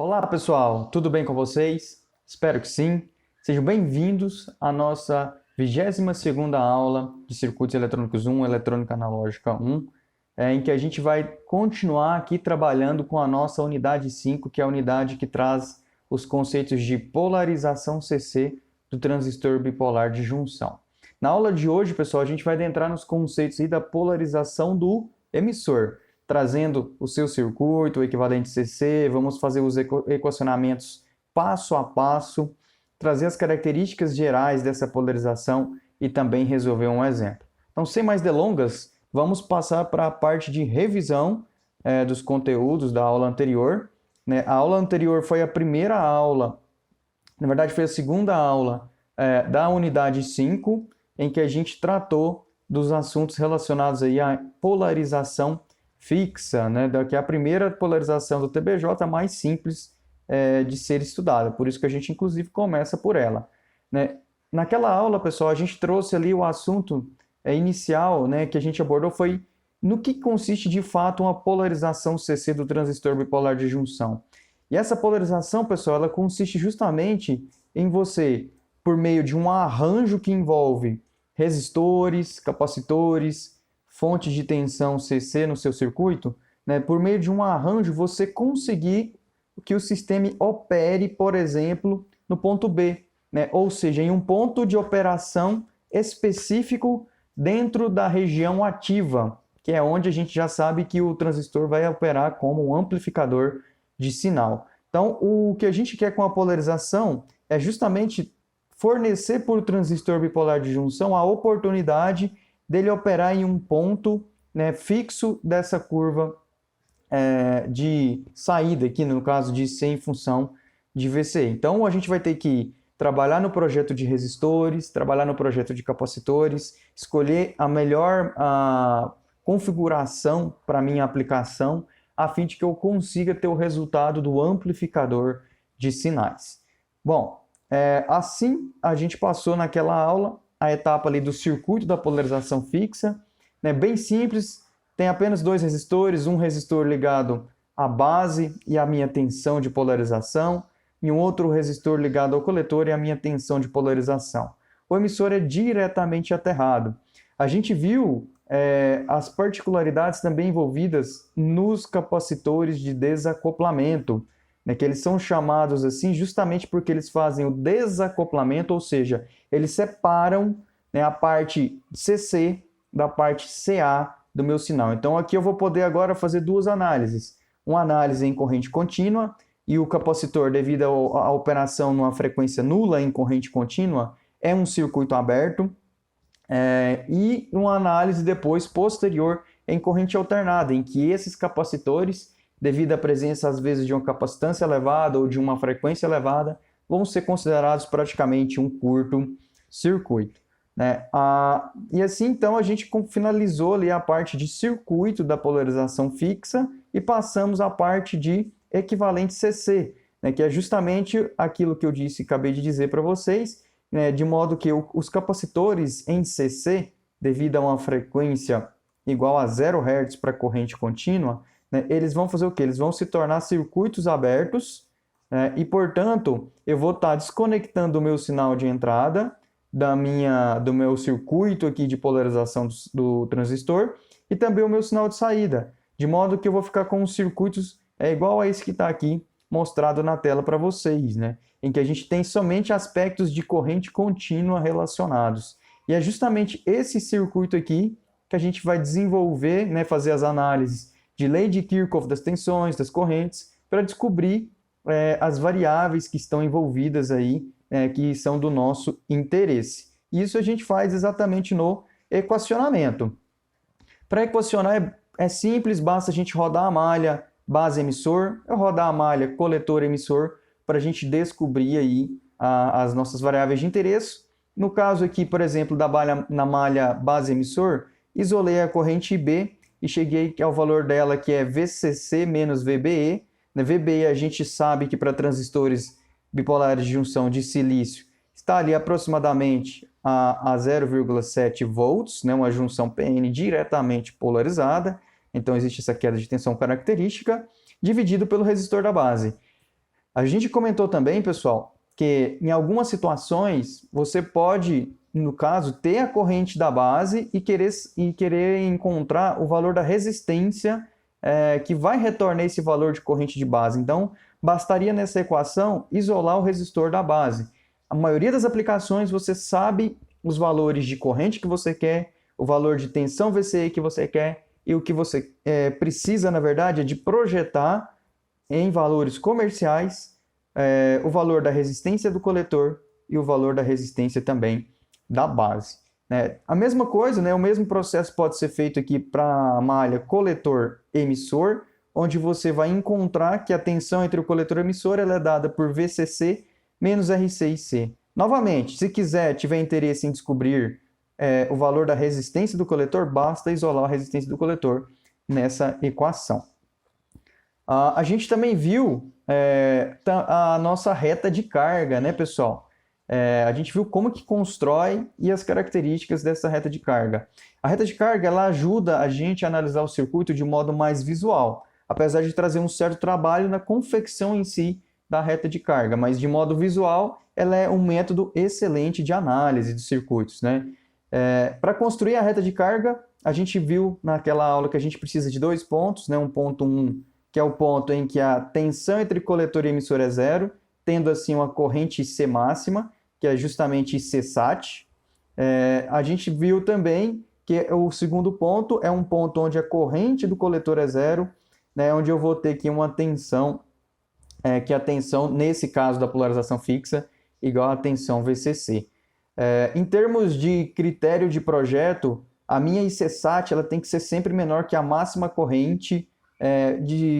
Olá pessoal, tudo bem com vocês? Espero que sim. Sejam bem-vindos à nossa 22ª aula de Circuitos Eletrônicos 1, Eletrônica Analógica 1, em que a gente vai continuar aqui trabalhando com a nossa unidade 5, que é a unidade que traz os conceitos de polarização CC do transistor bipolar de junção. Na aula de hoje, pessoal, a gente vai adentrar nos conceitos aí da polarização do emissor, trazendo o seu circuito, o equivalente CC, vamos fazer os equacionamentos passo a passo, trazer as características gerais dessa polarização e também resolver um exemplo. Então, sem mais delongas, vamos passar para a parte de revisão dos conteúdos da aula anterior. A aula anterior foi a primeira aula, na verdade foi a segunda aula da unidade 5, em que a gente tratou dos assuntos relacionados aí à polarização fixa, que é a primeira polarização do TBJ mais simples de ser estudada, por isso que a gente inclusive começa por ela. Naquela aula, pessoal, a gente trouxe ali o assunto inicial que a gente abordou foi no que consiste de fato uma polarização CC do transistor bipolar de junção. E essa polarização, pessoal, ela consiste justamente em você, por meio de um arranjo que envolve resistores, capacitores, fontes de tensão CC no seu circuito, por meio de um arranjo você conseguir que o sistema opere, por exemplo, no ponto B, ou seja, em um ponto de operação específico dentro da região ativa, que é onde a gente já sabe que o transistor vai operar como um amplificador de sinal. Então, o que a gente quer com a polarização é justamente fornecer para o transistor bipolar de junção a oportunidade dele operar em um ponto fixo dessa curva de saída, aqui no caso de C em função de VC. Então, a gente vai ter que trabalhar no projeto de resistores, trabalhar no projeto de capacitores, escolher a melhor configuração para a minha aplicação, a fim de que eu consiga ter o resultado do amplificador de sinais. Bom, assim a gente passou naquela aula a etapa ali do circuito da polarização fixa, bem simples, tem apenas dois resistores, um resistor ligado à base e à minha tensão de polarização, e um outro resistor ligado ao coletor e à minha tensão de polarização. O emissor é diretamente aterrado. A gente viu as particularidades também envolvidas nos capacitores de desacoplamento, que eles são chamados assim justamente porque eles fazem o desacoplamento, ou seja, eles separam a parte CC da parte CA do meu sinal. Então aqui eu vou poder agora fazer duas análises. Uma análise em corrente contínua e o capacitor, devido à operação numa frequência nula em corrente contínua, é um circuito aberto. E uma análise depois posterior em corrente alternada, em que esses capacitores, devido à presença às vezes de uma capacitância elevada ou de uma frequência elevada, vão ser considerados praticamente um curto circuito. E assim então a gente finalizou ali a parte de circuito da polarização fixa e passamos à parte de equivalente CC, que é justamente aquilo que eu acabei de dizer para vocês, de modo que os capacitores em CC, devido a uma frequência igual a 0 Hz para corrente contínua, eles vão fazer o quê? Eles vão se tornar circuitos abertos e, portanto, eu vou estar desconectando o meu sinal de entrada do meu circuito aqui de polarização do transistor e também o meu sinal de saída, de modo que eu vou ficar com os circuitos igual a esse que está aqui mostrado na tela para vocês, em que a gente tem somente aspectos de corrente contínua relacionados. E é justamente esse circuito aqui que a gente vai desenvolver, fazer as análises de lei de Kirchhoff das tensões, das correntes, para descobrir as variáveis que estão envolvidas aí, que são do nosso interesse. Isso a gente faz exatamente no equacionamento. Para equacionar é simples, basta a gente rodar a malha base-emissor, eu rodar a malha coletor-emissor, para a gente descobrir aí as nossas variáveis de interesse. No caso aqui, por exemplo, na malha base-emissor, isolei a corrente IB e cheguei ao valor dela, que é VCC menos VBE. VBE a gente sabe que para transistores bipolares de junção de silício está ali aproximadamente a 0,7 volts, uma junção PN diretamente polarizada. Então existe essa queda de tensão característica, dividido pelo resistor da base. A gente comentou também, pessoal, que em algumas situações você pode, no caso, ter a corrente da base e querer encontrar o valor da resistência que vai retornar esse valor de corrente de base. Então, bastaria nessa equação isolar o resistor da base. A maioria das aplicações você sabe os valores de corrente que você quer, o valor de tensão VCE que você quer, e o que você precisa, na verdade, é de projetar em valores comerciais o valor da resistência do coletor e o valor da resistência também da base. Né? A mesma coisa, né? O mesmo processo pode ser feito aqui para a malha coletor-emissor, onde você vai encontrar que a tensão entre o coletor e o emissor ela é dada por VCC menos RCIC. Novamente, se tiver interesse em descobrir o valor da resistência do coletor, basta isolar a resistência do coletor nessa equação. A gente também viu a nossa reta de carga, né, pessoal? A gente viu como que constrói e as características dessa reta de carga. A reta de carga ela ajuda a gente a analisar o circuito de modo mais visual, apesar de trazer um certo trabalho na confecção em si da reta de carga, mas de modo visual ela é um método excelente de análise de circuitos, né? Para construir a reta de carga, a gente viu naquela aula que a gente precisa de dois pontos, né? Um ponto 1, que é o ponto em que a tensão entre coletor e emissor é zero, tendo assim uma corrente IC máxima, que é justamente IC-SAT. A gente viu também que o segundo ponto é um ponto onde a corrente do coletor é zero, né? Onde eu vou ter aqui uma tensão, que a tensão, nesse caso da polarização fixa, igual a tensão VCC. Em termos de critério de projeto, a minha IC-SAT ela tem que ser sempre menor que a máxima corrente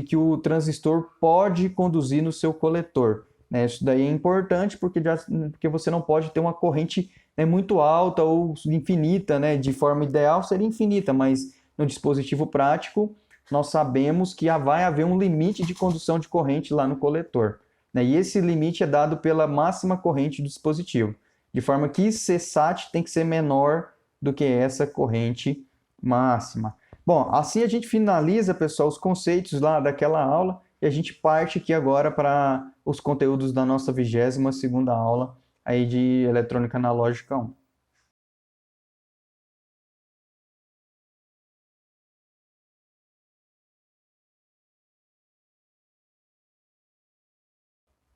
que o transistor pode conduzir no seu coletor. Né? Isso daí é importante porque você não pode ter uma corrente muito alta ou infinita, né? De forma ideal seria infinita, mas no dispositivo prático nós sabemos que vai haver um limite de condução de corrente lá no coletor. Né? E esse limite é dado pela máxima corrente do dispositivo, de forma que IC-SAT tem que ser menor do que essa corrente máxima. Bom, assim a gente finaliza, pessoal, os conceitos lá daquela aula e a gente parte aqui agora para os conteúdos da nossa 22ª aula aí de Eletrônica Analógica 1.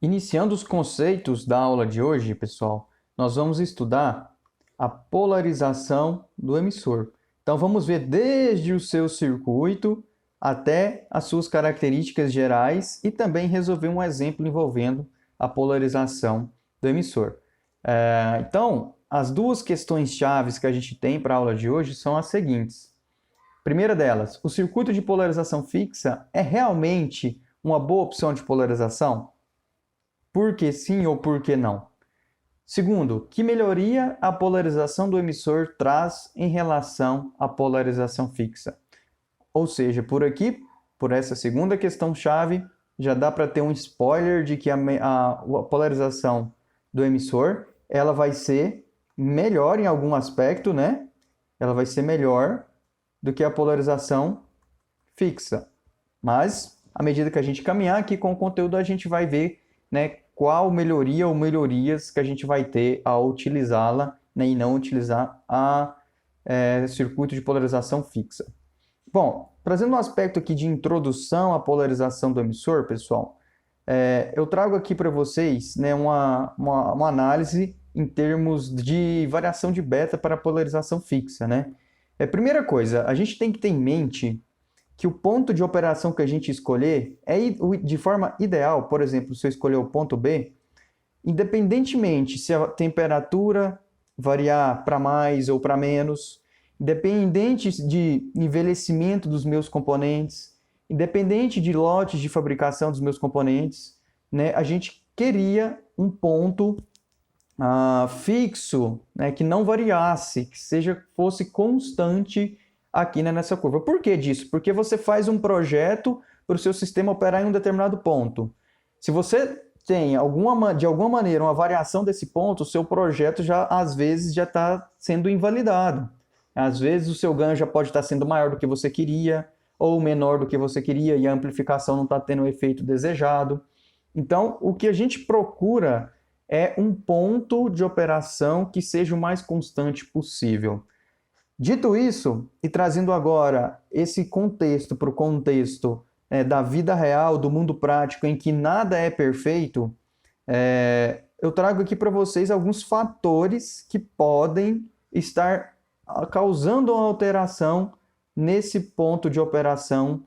Iniciando os conceitos da aula de hoje, pessoal, nós vamos estudar a polarização do emissor. Então, vamos ver desde o seu circuito até as suas características gerais e também resolver um exemplo envolvendo a polarização do emissor. Então, as duas questões chaves que a gente tem para a aula de hoje são as seguintes. Primeira delas, o circuito de polarização fixa é realmente uma boa opção de polarização? Por que sim ou por que não? Segundo, que melhoria a polarização do emissor traz em relação à polarização fixa? Ou seja, por aqui, por essa segunda questão-chave, já dá para ter um spoiler de que a polarização do emissor ela vai ser melhor em algum aspecto, né? Ela vai ser melhor do que a polarização fixa. Mas, à medida que a gente caminhar aqui com o conteúdo, a gente vai ver, né, qual melhoria ou melhorias que a gente vai ter ao utilizá-la, né, e não utilizar a circuito de polarização fixa. Bom, trazendo um aspecto aqui de introdução à polarização do emissor, pessoal, eu trago aqui para vocês, né, uma análise em termos de variação de beta para polarização fixa, né? Primeira coisa, a gente tem que ter em mente que o ponto de operação que a gente escolher é de forma ideal. Por exemplo, se eu escolher o ponto B, independentemente se a temperatura variar para mais ou para menos, independente de envelhecimento dos meus componentes, independente de lotes de fabricação dos meus componentes, né, a gente queria um ponto fixo, né, que não variasse, que fosse constante aqui, né, nessa curva. Por que disso? Porque você faz um projeto para o seu sistema operar em um determinado ponto. Se você tem de alguma maneira uma variação desse ponto, o seu projeto às vezes já está sendo invalidado. Às vezes o seu ganho já pode estar sendo maior do que você queria ou menor do que você queria e a amplificação não está tendo o efeito desejado. Então, o que a gente procura é um ponto de operação que seja o mais constante possível. Dito isso, e trazendo agora esse contexto para o contexto da vida real, do mundo prático, em que nada é perfeito, eu trago aqui para vocês alguns fatores que podem estar causando uma alteração nesse ponto de operação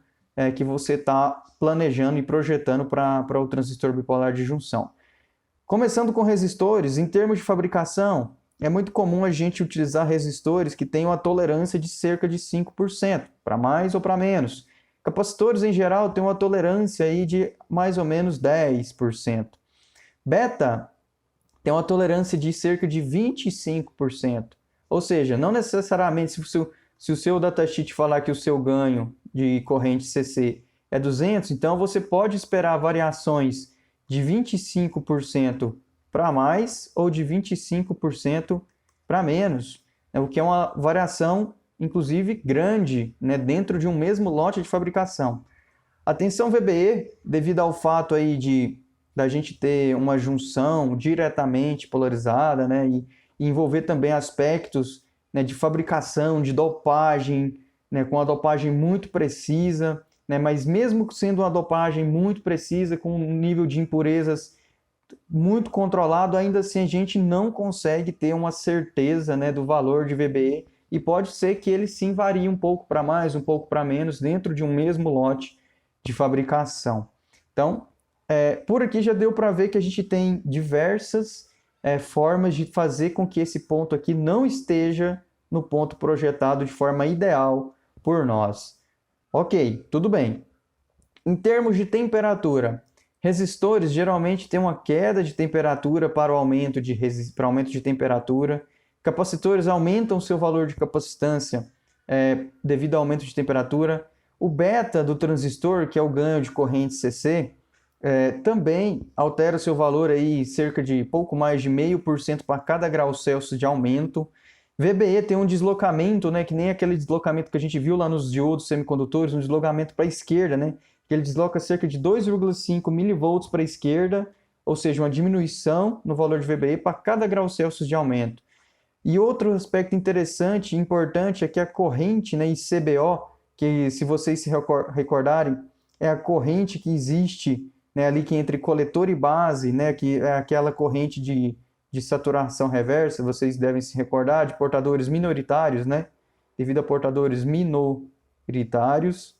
que você está planejando e projetando para o transistor bipolar de junção. Começando com resistores, em termos de fabricação, é muito comum a gente utilizar resistores que tenham a tolerância de cerca de 5%, para mais ou para menos. Capacitores, em geral, têm uma tolerância aí de mais ou menos 10%. Beta tem uma tolerância de cerca de 25%. Ou seja, não necessariamente se o seu datasheet falar que o seu ganho de corrente CC é 200, então você pode esperar variações de 25% para mais ou de 25% para menos, o que é uma variação, inclusive, grande, né, dentro de um mesmo lote de fabricação. A tensão VBE, devido ao fato aí da gente ter uma junção diretamente polarizada, né, e envolver também aspectos, né, de fabricação, de dopagem, né, com a dopagem muito precisa, né, mas mesmo sendo uma dopagem muito precisa, com um nível de impurezas muito controlado, ainda assim a gente não consegue ter uma certeza, né, do valor de VBE, e pode ser que ele sim varie um pouco para mais, um pouco para menos, dentro de um mesmo lote de fabricação. Então, por aqui já deu para ver que a gente tem diversas formas de fazer com que esse ponto aqui não esteja no ponto projetado de forma ideal por nós. Ok, tudo bem. Em termos de temperatura, resistores geralmente têm uma queda de temperatura para o aumento de temperatura. Capacitores aumentam seu valor de capacitância devido ao aumento de temperatura. O beta do transistor, que é o ganho de corrente CC, também altera seu valor aí cerca de pouco mais de 0,5% para cada grau Celsius de aumento. VBE tem um deslocamento, né, que nem aquele deslocamento que a gente viu lá nos diodos semicondutores, um deslocamento para a esquerda, né, que ele desloca cerca de 2,5 milivolts para a esquerda, ou seja, uma diminuição no valor de VBE para cada grau Celsius de aumento. E outro aspecto interessante e importante é que a corrente, né, ICBO, que se vocês se recordarem, é a corrente que existe, né, ali que entre coletor e base, né, que é aquela corrente de saturação reversa, vocês devem se recordar, de portadores minoritários, né? Devido a portadores minoritários,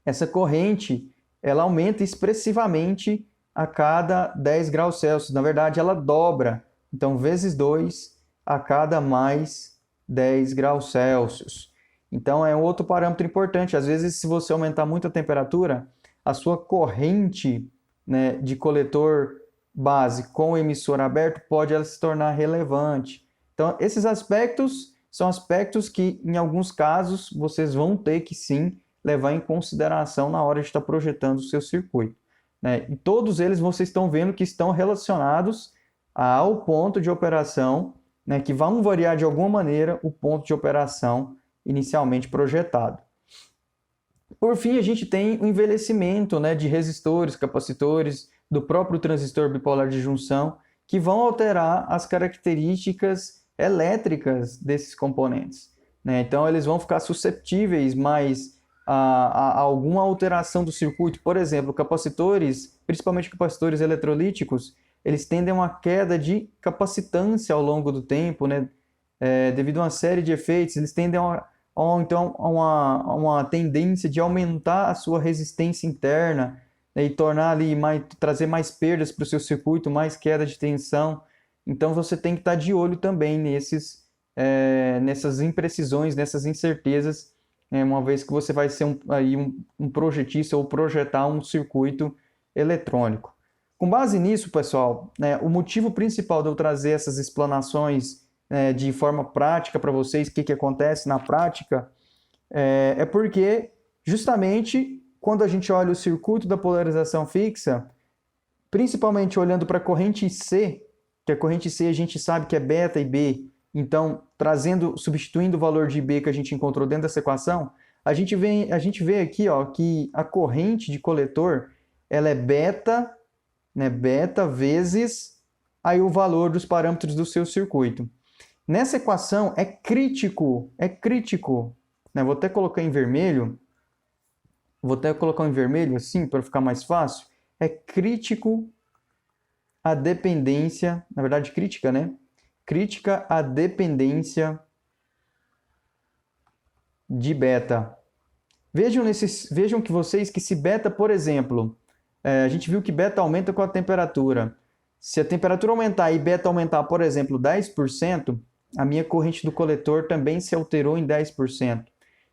essa corrente ela aumenta expressivamente a cada 10 graus Celsius. Na verdade, ela dobra. Então, vezes 2 a cada mais 10 graus Celsius. Então, é um outro parâmetro importante. Às vezes, se você aumentar muito a temperatura, a sua corrente, né, de coletor base com o emissor aberto pode ela se tornar relevante. Então, esses aspectos são aspectos que, em alguns casos, vocês vão ter que sim levar em consideração na hora de estar projetando o seu circuito, né? E todos eles vocês estão vendo que estão relacionados ao ponto de operação, né, que vão variar de alguma maneira o ponto de operação inicialmente projetado. Por fim, a gente tem o envelhecimento, né, de resistores, capacitores, do próprio transistor bipolar de junção, que vão alterar as características elétricas desses componentes, né? Então, eles vão ficar suscetíveis mais a alguma alteração do circuito. Por exemplo, capacitores, principalmente capacitores eletrolíticos, eles tendem a uma queda de capacitância ao longo do tempo, né? Devido a uma série de efeitos, eles tendem então, a uma tendência de aumentar a sua resistência interna, né, e tornar ali trazer mais perdas para o seu circuito, mais queda de tensão. Então você tem que estar de olho também nessas imprecisões, nessas incertezas, uma vez que você vai ser um projetista ou projetar um circuito eletrônico. Com base nisso, pessoal, né, o motivo principal de eu trazer essas explanações de forma prática para vocês, o que acontece na prática, é porque justamente quando a gente olha o circuito da polarização fixa, principalmente olhando para a corrente C, que a corrente C a gente sabe que é beta e B, então substituindo o valor de B que a gente encontrou dentro dessa equação, a gente vê aqui, ó, que a corrente de coletor ela é beta né, beta vezes aí o valor dos parâmetros do seu circuito. Nessa equação é crítico, né? Vou até colocar em vermelho, assim para ficar mais fácil. É crítico a dependência, na verdade crítica, né? Crítica a dependência de beta. Vejam que vocês que se beta, por exemplo, a gente viu que beta aumenta com a temperatura. Se a temperatura aumentar e beta aumentar, por exemplo, 10%, a minha corrente do coletor também se alterou em 10%.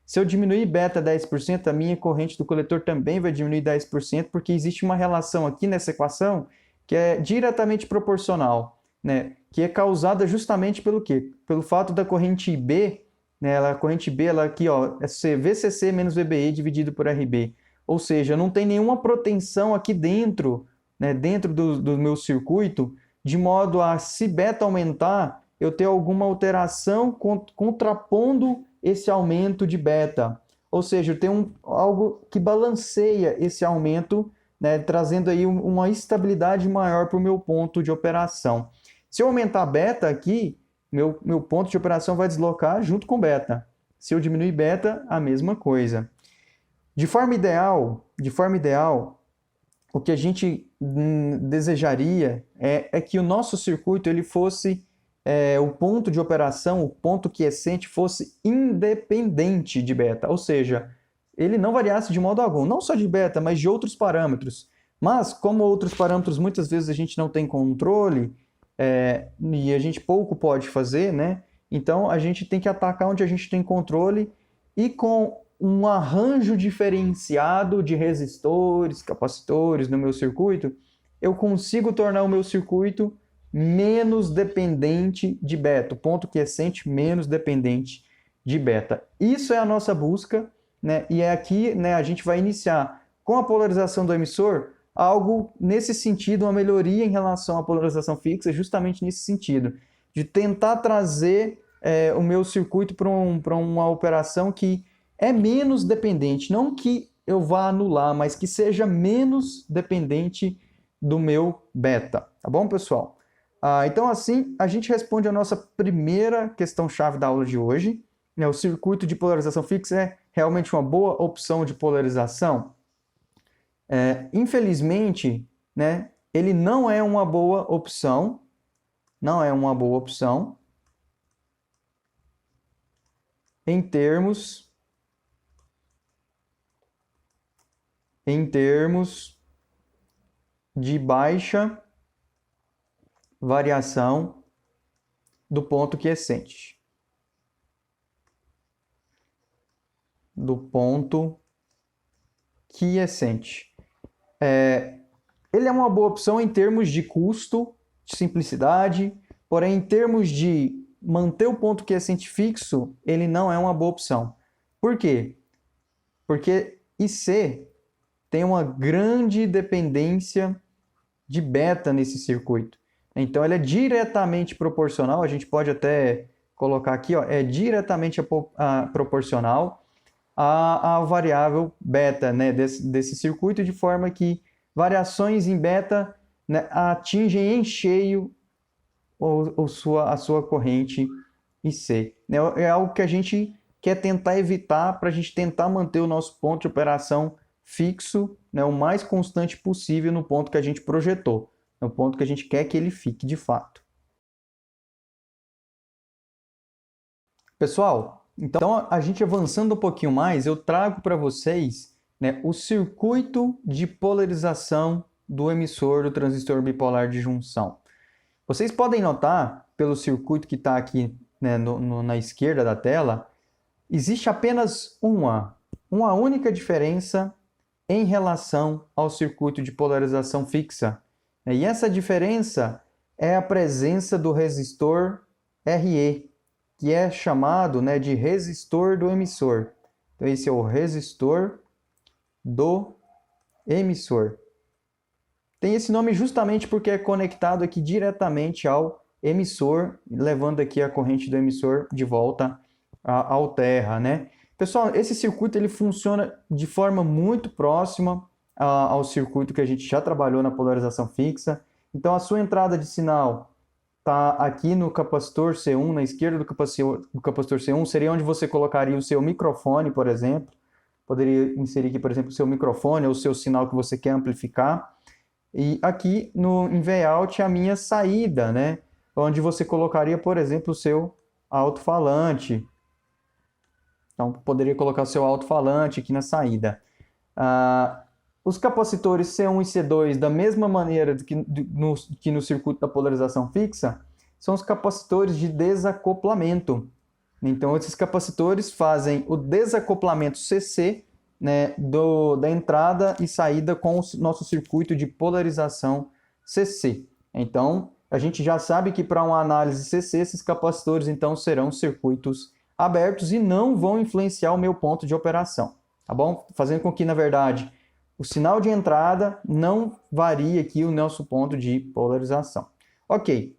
Se eu diminuir beta 10%, a minha corrente do coletor também vai diminuir 10%, porque existe uma relação aqui nessa equação que é diretamente proporcional, né? Que é causada justamente pelo quê? Pelo fato da corrente IB, né? A corrente B, ela aqui, ó, é VCC menos VBE dividido por RB. Ou seja, não tem nenhuma proteção aqui dentro, né? Dentro do meu circuito, de modo a, se beta aumentar, eu ter alguma alteração contrapondo esse aumento de beta. Ou seja, eu tenho algo que balanceia esse aumento, né, trazendo aí uma estabilidade maior para o meu ponto de operação. Se eu aumentar beta aqui, meu ponto de operação vai deslocar junto com beta. Se eu diminuir beta, a mesma coisa. De forma ideal, o que a gente desejaria é que o nosso circuito ele fosse o ponto de operação, o ponto quiescente fosse independente de beta, ou seja, ele não variasse de modo algum, não só de beta, mas de outros parâmetros. Mas, como outros parâmetros muitas vezes a gente não tem controle e a gente pouco pode fazer, né? Então a gente tem que atacar onde a gente tem controle e com um arranjo diferenciado de resistores, capacitores no meu circuito, eu consigo tornar o meu circuito menos dependente de beta, o ponto quiescente menos dependente de beta. Isso é a nossa busca, né? E é aqui, né, a gente vai iniciar com a polarização do emissor algo nesse sentido, uma melhoria em relação à polarização fixa, justamente nesse sentido, de tentar trazer o meu circuito para uma operação que é menos dependente, não que eu vá anular, mas que seja menos dependente do meu beta, tá bom, pessoal? Então, assim, a gente responde a nossa primeira questão-chave da aula de hoje. Né? O circuito de polarização fixa é realmente uma boa opção de polarização? Infelizmente, né, ele não é uma boa opção, em termos de baixa variação do ponto quiescente. Ele é uma boa opção em termos de custo, de simplicidade, porém em termos de manter o ponto quiescente fixo, ele não é uma boa opção. Por quê? Porque IC tem uma grande dependência de beta nesse circuito. Então, ele é diretamente proporcional, a gente pode até colocar aqui, ó, é diretamente proporcional à variável beta, né, desse circuito, de forma que variações em beta, né, atingem em cheio a sua corrente IC. É algo que a gente quer tentar evitar para a gente tentar manter o nosso ponto de operação fixo, né, o mais constante possível no ponto que a gente projetou, no ponto que a gente quer que ele fique de fato. Pessoal, então a gente avançando um pouquinho mais, eu trago para vocês, né, o circuito de polarização do emissor do transistor bipolar de junção. Vocês podem notar, pelo circuito que está aqui, né, na esquerda da tela, existe apenas uma única diferença em relação ao circuito de polarização fixa. E essa diferença é a presença do resistor RE, que é chamado, né, de resistor do emissor. Então, esse é o resistor do emissor. Tem esse nome justamente porque é conectado aqui diretamente ao emissor, levando aqui a corrente do emissor de volta ao terra, né? Pessoal, esse circuito ele funciona de forma muito próxima ao circuito que a gente já trabalhou na polarização fixa. Então, a sua entrada de sinal está aqui no capacitor C1, na esquerda do capacitor C1, seria onde você colocaria o seu microfone, por exemplo. Poderia inserir aqui, por exemplo, o seu microfone ou o seu sinal que você quer amplificar. E aqui em Vout a minha saída, né? Onde você colocaria, por exemplo, o seu alto-falante. Então, poderia colocar o seu alto-falante aqui na saída. Os capacitores C1 e C2, da mesma maneira que no circuito da polarização fixa, são os capacitores de desacoplamento. Então, esses capacitores fazem o desacoplamento CC, né, da entrada e saída com o nosso circuito de polarização CC. Então, a gente já sabe que para uma análise CC, esses capacitores então serão circuitos abertos e não vão influenciar o meu ponto de operação, tá bom? Fazendo com que, na verdade, o sinal de entrada não varie aqui o nosso ponto de polarização. Ok.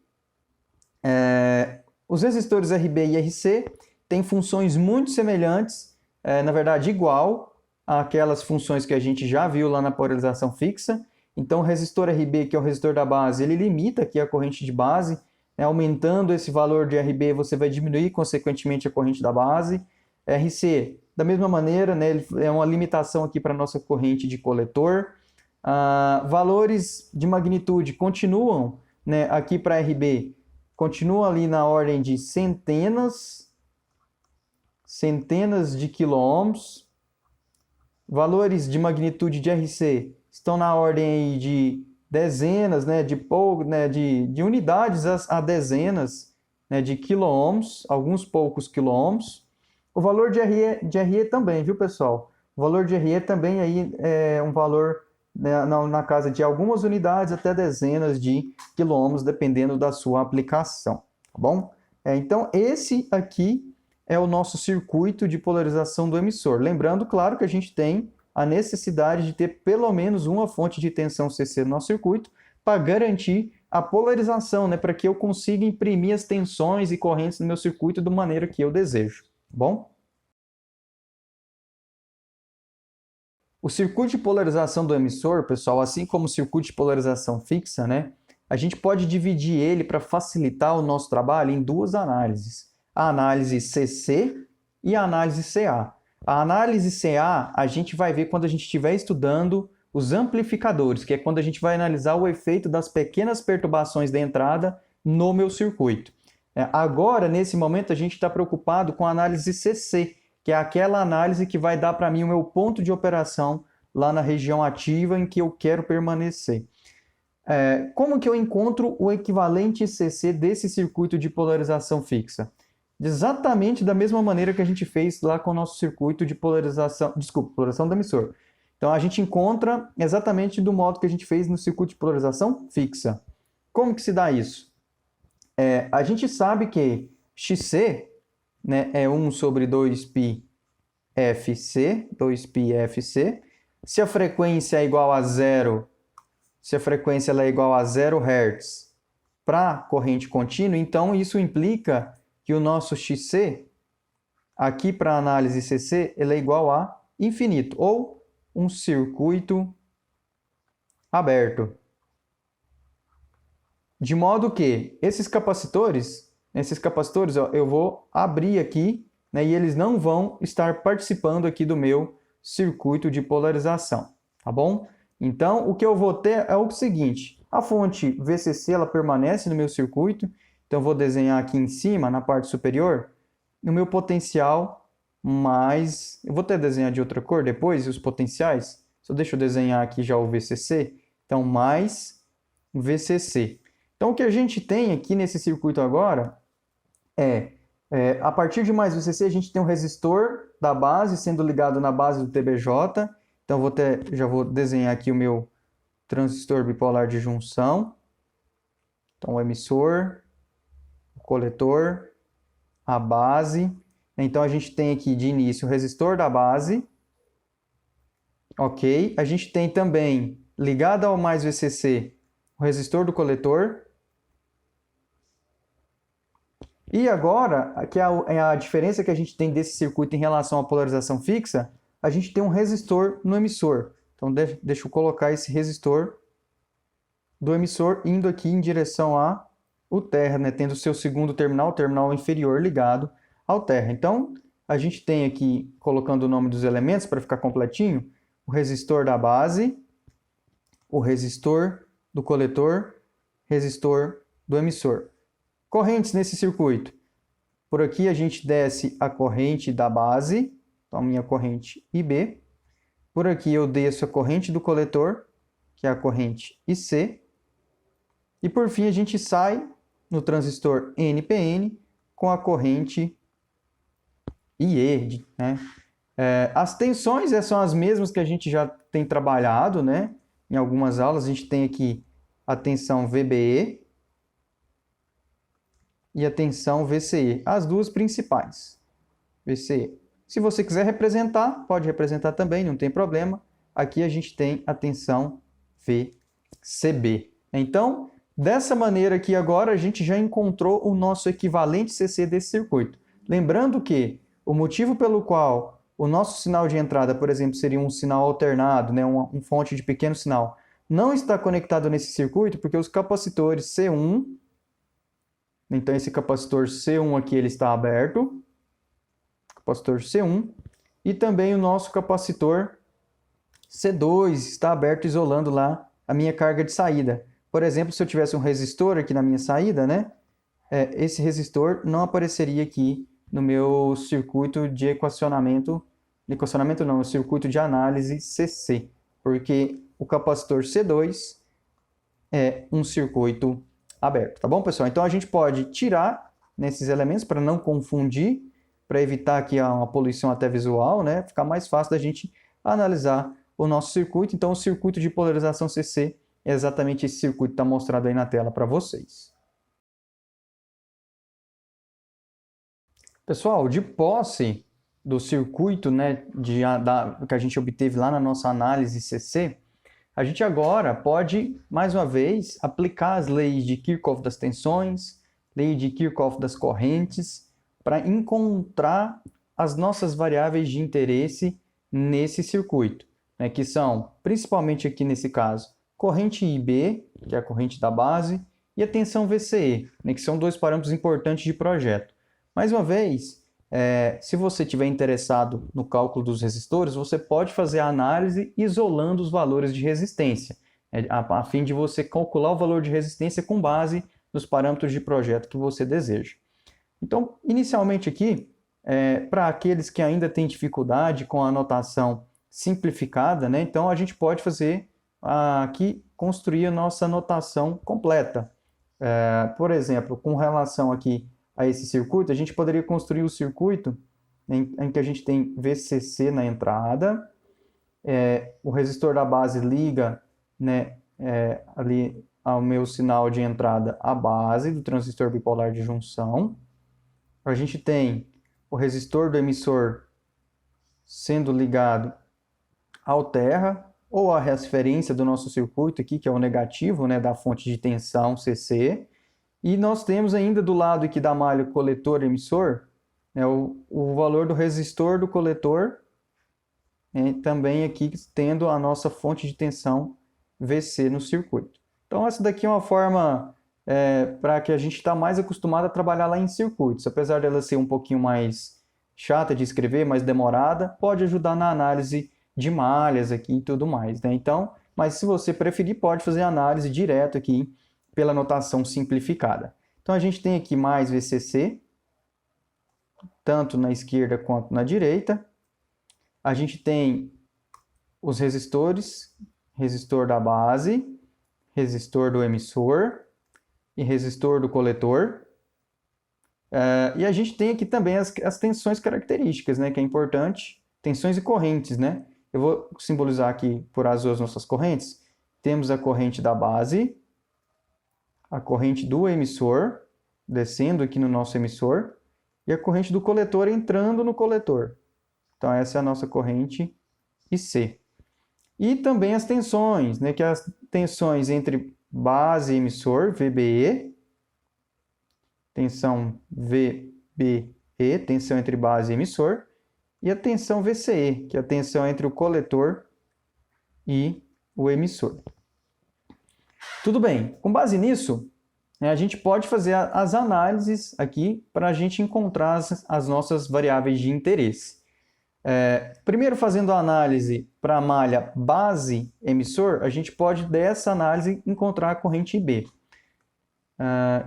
Os resistores RB e RC têm funções muito semelhantes, na verdade igual àquelas funções que a gente já viu lá na polarização fixa. Então o resistor RB, que é o resistor da base, ele limita aqui a corrente de base, né? Aumentando esse valor de RB, você vai diminuir consequentemente a corrente da base. RC, da mesma maneira, né? Ele é uma limitação aqui para a nossa corrente de coletor. Valores de magnitude continuam, né, aqui para RB, continua ali na ordem de centenas de quiloohms. Valores de magnitude de RC estão na ordem aí de dezenas, né, de unidades a dezenas, né, de quiloohms, alguns poucos quiloohms. O valor de RE também, viu, pessoal? O valor de RE também aí é um valor, né, na casa de algumas unidades até dezenas de quiloohms, dependendo da sua aplicação, tá bom? Então, esse aqui é o nosso circuito de polarização do emissor. Lembrando, claro, que a gente tem a necessidade de ter pelo menos uma fonte de tensão CC no nosso circuito para garantir a polarização, né, para que eu consiga imprimir as tensões e correntes no meu circuito da maneira que eu desejo, tá bom? O circuito de polarização do emissor, pessoal, assim como o circuito de polarização fixa, né, a gente pode dividir ele para facilitar o nosso trabalho em duas análises. A análise CC e a análise CA. A análise CA a gente vai ver quando a gente estiver estudando os amplificadores, que é quando a gente vai analisar o efeito das pequenas perturbações da entrada no meu circuito. Agora, nesse momento, a gente está preocupado com a análise CC, que é aquela análise que vai dar para mim o meu ponto de operação lá na região ativa em que eu quero permanecer. Como que eu encontro o equivalente CC desse circuito de polarização fixa? Exatamente da mesma maneira que a gente fez lá com o nosso circuito de polarização do emissor. Então, a gente encontra exatamente do modo que a gente fez no circuito de polarização fixa. Como que se dá isso? A gente sabe que XC, né, é 1 sobre 2πfc, 2πfc. Se a frequência é igual a zero, se a frequência ela é igual a 0 Hz para corrente contínua, então isso implica que o nosso XC, aqui para a análise CC, ele é igual a infinito, ou um circuito aberto. De modo que esses capacitores, ó, eu vou abrir aqui, né, e eles não vão estar participando aqui do meu circuito de polarização, tá bom? Então, o que eu vou ter é o seguinte: a fonte VCC ela permanece no meu circuito. Então, eu vou desenhar aqui em cima, na parte superior, o meu potencial mais... Eu vou até desenhar de outra cor depois, os potenciais. Só deixa eu desenhar aqui já o VCC. Então, mais VCC. Então, o que a gente tem aqui nesse circuito agora a partir de mais VCC, a gente tem um resistor da base sendo ligado na base do TBJ. Então, já vou desenhar aqui o meu transistor bipolar de junção. Então, o emissor, o coletor, a base. Então, a gente tem aqui de início o resistor da base. Ok. A gente tem também, ligado ao mais VCC, o resistor do coletor. E agora, que é a diferença que a gente tem desse circuito em relação à polarização fixa, a gente tem um resistor no emissor. Então, deixa eu colocar esse resistor do emissor indo aqui em direção ao terra, né? Tendo o seu segundo terminal, o terminal inferior, ligado ao terra. Então, a gente tem aqui, colocando o nome dos elementos para ficar completinho, o resistor da base, o resistor do coletor, resistor do emissor. Correntes nesse circuito. Por aqui a gente desce a corrente da base, então a minha corrente IB. Por aqui eu desço a corrente do coletor, que é a corrente IC. E por fim a gente sai no transistor NPN com a corrente IE, né? As tensões são as mesmas que a gente já tem trabalhado, né? Em algumas aulas a gente tem aqui a tensão VBE e a tensão VCE, as duas principais, VCE. Se você quiser representar, pode representar também, não tem problema. Aqui a gente tem a tensão VCB. Então, dessa maneira aqui agora, a gente já encontrou o nosso equivalente CC desse circuito. Lembrando que o motivo pelo qual o nosso sinal de entrada, por exemplo, seria um sinal alternado, né, uma fonte de pequeno sinal, não está conectado nesse circuito porque os capacitores C1, então esse capacitor C1 aqui ele está aberto, capacitor C1, e também o nosso capacitor C2 está aberto, isolando lá a minha carga de saída. Por exemplo, se eu tivesse um resistor aqui na minha saída, né, esse resistor não apareceria aqui no meu circuito de equacionamento não, o circuito de análise CC, porque o capacitor C2 é um circuito aberto, tá bom, pessoal? Então a gente pode tirar nesses elementos para não confundir, para evitar aqui uma poluição até visual, né? Ficar mais fácil da gente analisar o nosso circuito. Então o circuito de polarização CC é exatamente esse circuito que está mostrado aí na tela para vocês. Pessoal, de posse do circuito, né, que a gente obteve lá na nossa análise CC, a gente agora pode, mais uma vez, aplicar as leis de Kirchhoff das tensões, lei de Kirchhoff das correntes, para encontrar as nossas variáveis de interesse nesse circuito, né, que são, principalmente aqui nesse caso, corrente IB, que é a corrente da base, e a tensão VCE, né, que são dois parâmetros importantes de projeto. Mais uma vez, se você estiver interessado no cálculo dos resistores, você pode fazer a análise isolando os valores de resistência, a fim de você calcular o valor de resistência com base nos parâmetros de projeto que você deseja. Então, inicialmente aqui, para aqueles que ainda têm dificuldade com a notação simplificada, né, então a gente pode fazer aqui, construir a nossa notação completa. Por exemplo, com relação aqui a esse circuito, a gente poderia construir o circuito em que a gente tem VCC na entrada, o resistor da base liga, né, ali ao meu sinal de entrada a base do transistor bipolar de junção. A gente tem o resistor do emissor sendo ligado ao terra, ou a referência do nosso circuito aqui, que é o negativo, né, da fonte de tensão CC. E nós temos ainda do lado aqui da malha coletor-emissor, né, o valor do resistor do coletor, também aqui tendo a nossa fonte de tensão VC no circuito. Então essa daqui é uma forma para que a gente está mais acostumado a trabalhar lá em circuitos. Apesar dela ser um pouquinho mais chata de escrever, mais demorada, pode ajudar na análise de malhas aqui e tudo mais, né? Então, mas se você preferir, pode fazer a análise direto aqui pela notação simplificada. Então a gente tem aqui mais VCC, tanto na esquerda quanto na direita. A gente tem os resistores, resistor da base, resistor do emissor e resistor do coletor. E a gente tem aqui também as tensões características, né, que é importante, tensões e correntes, né? Eu vou simbolizar aqui por azul as nossas correntes. Temos a corrente da base, a corrente do emissor, descendo aqui no nosso emissor, e a corrente do coletor entrando no coletor. Então essa é a nossa corrente IC. E também as tensões, né, que as tensões entre base e emissor, VBE, tensão VBE, tensão entre base e emissor, e a tensão VCE, que é a tensão entre o coletor e o emissor. Tudo bem, com base nisso, a gente pode fazer as análises aqui para a gente encontrar as nossas variáveis de interesse. Primeiro, fazendo a análise para a malha base emissor, a gente pode, dessa análise, encontrar a corrente IB.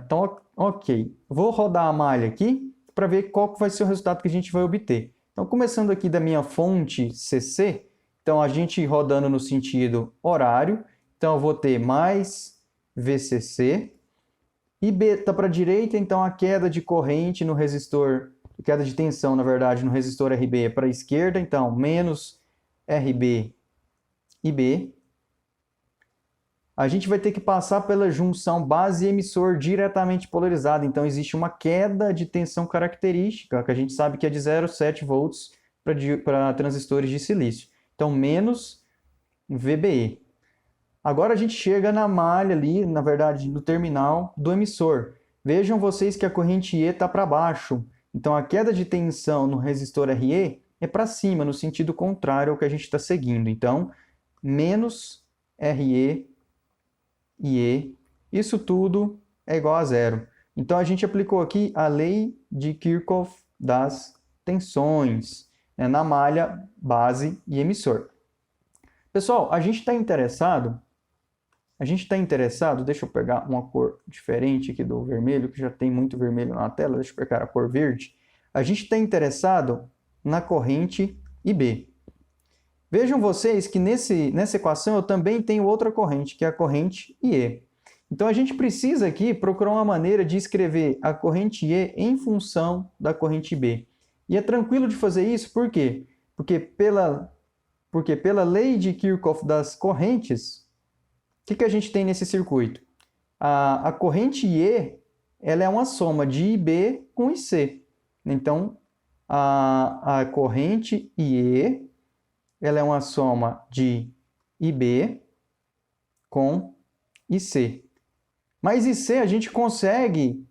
Então, ok. Vou rodar a malha aqui para ver qual vai ser o resultado que a gente vai obter. Então, começando aqui da minha fonte CC, então a gente rodando no sentido horário, então eu vou ter mais VCC, IB está para a direita, então a queda de corrente no resistor, queda de tensão, na verdade, no resistor RB é para a esquerda, então menos RB IB. A gente vai ter que passar pela junção base e emissor diretamente polarizada. Então, existe uma queda de tensão característica, que a gente sabe que é de 0,7 volts para transistores de silício. Então, menos VBE. Agora a gente chega na malha ali, na verdade, no terminal do emissor. Vejam vocês que a corrente E está para baixo. Então, a queda de tensão no resistor RE é para cima, no sentido contrário ao que a gente está seguindo. Então, menos RE e E, isso tudo é igual a zero. Então, a gente aplicou aqui a lei de Kirchhoff das tensões, na malha base e emissor. Pessoal, a gente está interessado, deixa eu pegar uma cor diferente aqui do vermelho, que já tem muito vermelho na tela, deixa eu pegar a cor verde. A gente está interessado na corrente IB. Vejam vocês que nessa equação eu também tenho outra corrente, que é a corrente IE. Então, a gente precisa aqui procurar uma maneira de escrever a corrente IE em função da corrente IB. E é tranquilo de fazer isso, por quê? Porque pela lei de Kirchhoff das correntes, o que a gente tem nesse circuito? A corrente IE ela é uma soma de IB com IC. Então, a corrente IE ela é uma soma de IB com IC. Mas IC a gente consegue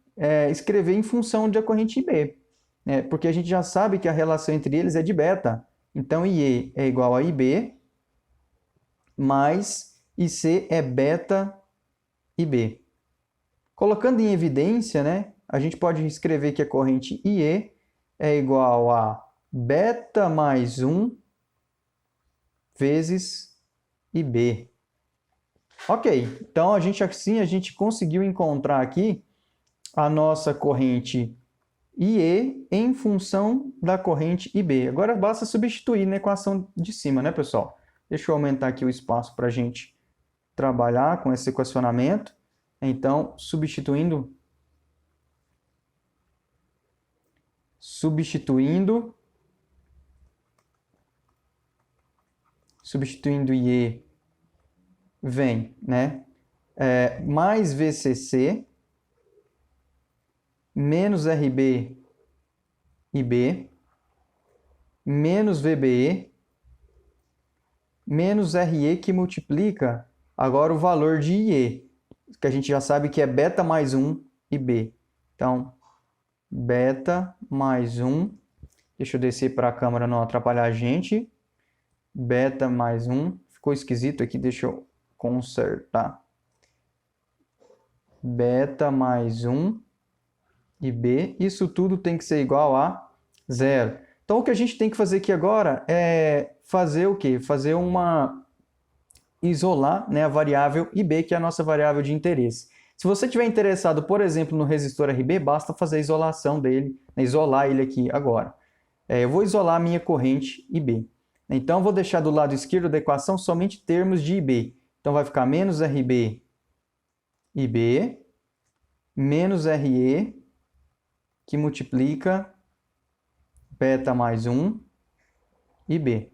escrever em função da corrente IB, porque a gente já sabe que a relação entre eles é de beta. Então, IE é igual a IB, mais IC é beta IB. Colocando em evidência, a gente pode escrever que a corrente IE é igual a beta mais 1 vezes IB. Ok, então assim a gente conseguiu encontrar aqui a nossa corrente IE em função da corrente IB. Agora basta substituir na equação de cima, pessoal? Deixa eu aumentar aqui o espaço para a gente trabalhar com esse equacionamento. Então, substituindo IE vem, mais VCC menos RB IB menos VBE menos RE, que multiplica agora o valor de IE, que a gente já sabe que é beta mais 1 IB. Então, beta mais 1, deixa eu descer para a câmera não atrapalhar a gente, beta mais 1, ficou esquisito aqui, deixa eu consertar. Beta mais 1 IB, isso tudo tem que ser igual a zero. Então, o que a gente tem que fazer aqui agora é fazer o quê? Isolar a variável IB, que é a nossa variável de interesse. Se você estiver interessado, por exemplo, no resistor RB, basta fazer a isolação dele, isolar ele aqui agora. Eu vou isolar a minha corrente IB. Então, eu vou deixar do lado esquerdo da equação somente termos de IB. Então, vai ficar menos RB IB menos RE, que multiplica beta mais 1 IB.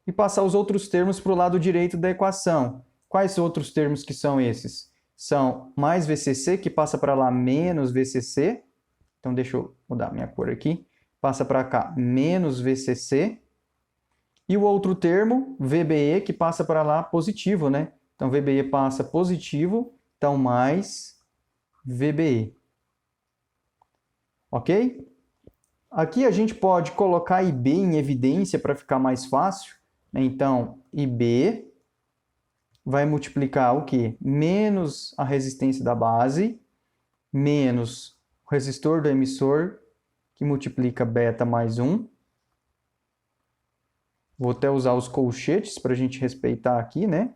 E passar os outros termos para o lado direito da equação. Quais outros termos que são esses? São mais VCC, que passa para lá menos VCC. Então, deixa eu mudar minha cor aqui. Passa para cá menos VCC. E o outro termo, VBE, que passa para lá positivo, Então, VBE passa positivo, então mais VBE. Ok? Aqui a gente pode colocar IB em evidência para ficar mais fácil. Então, IB vai multiplicar o quê? Menos a resistência da base, menos o resistor do emissor, que multiplica beta mais 1. Vou até usar os colchetes para a gente respeitar aqui, né?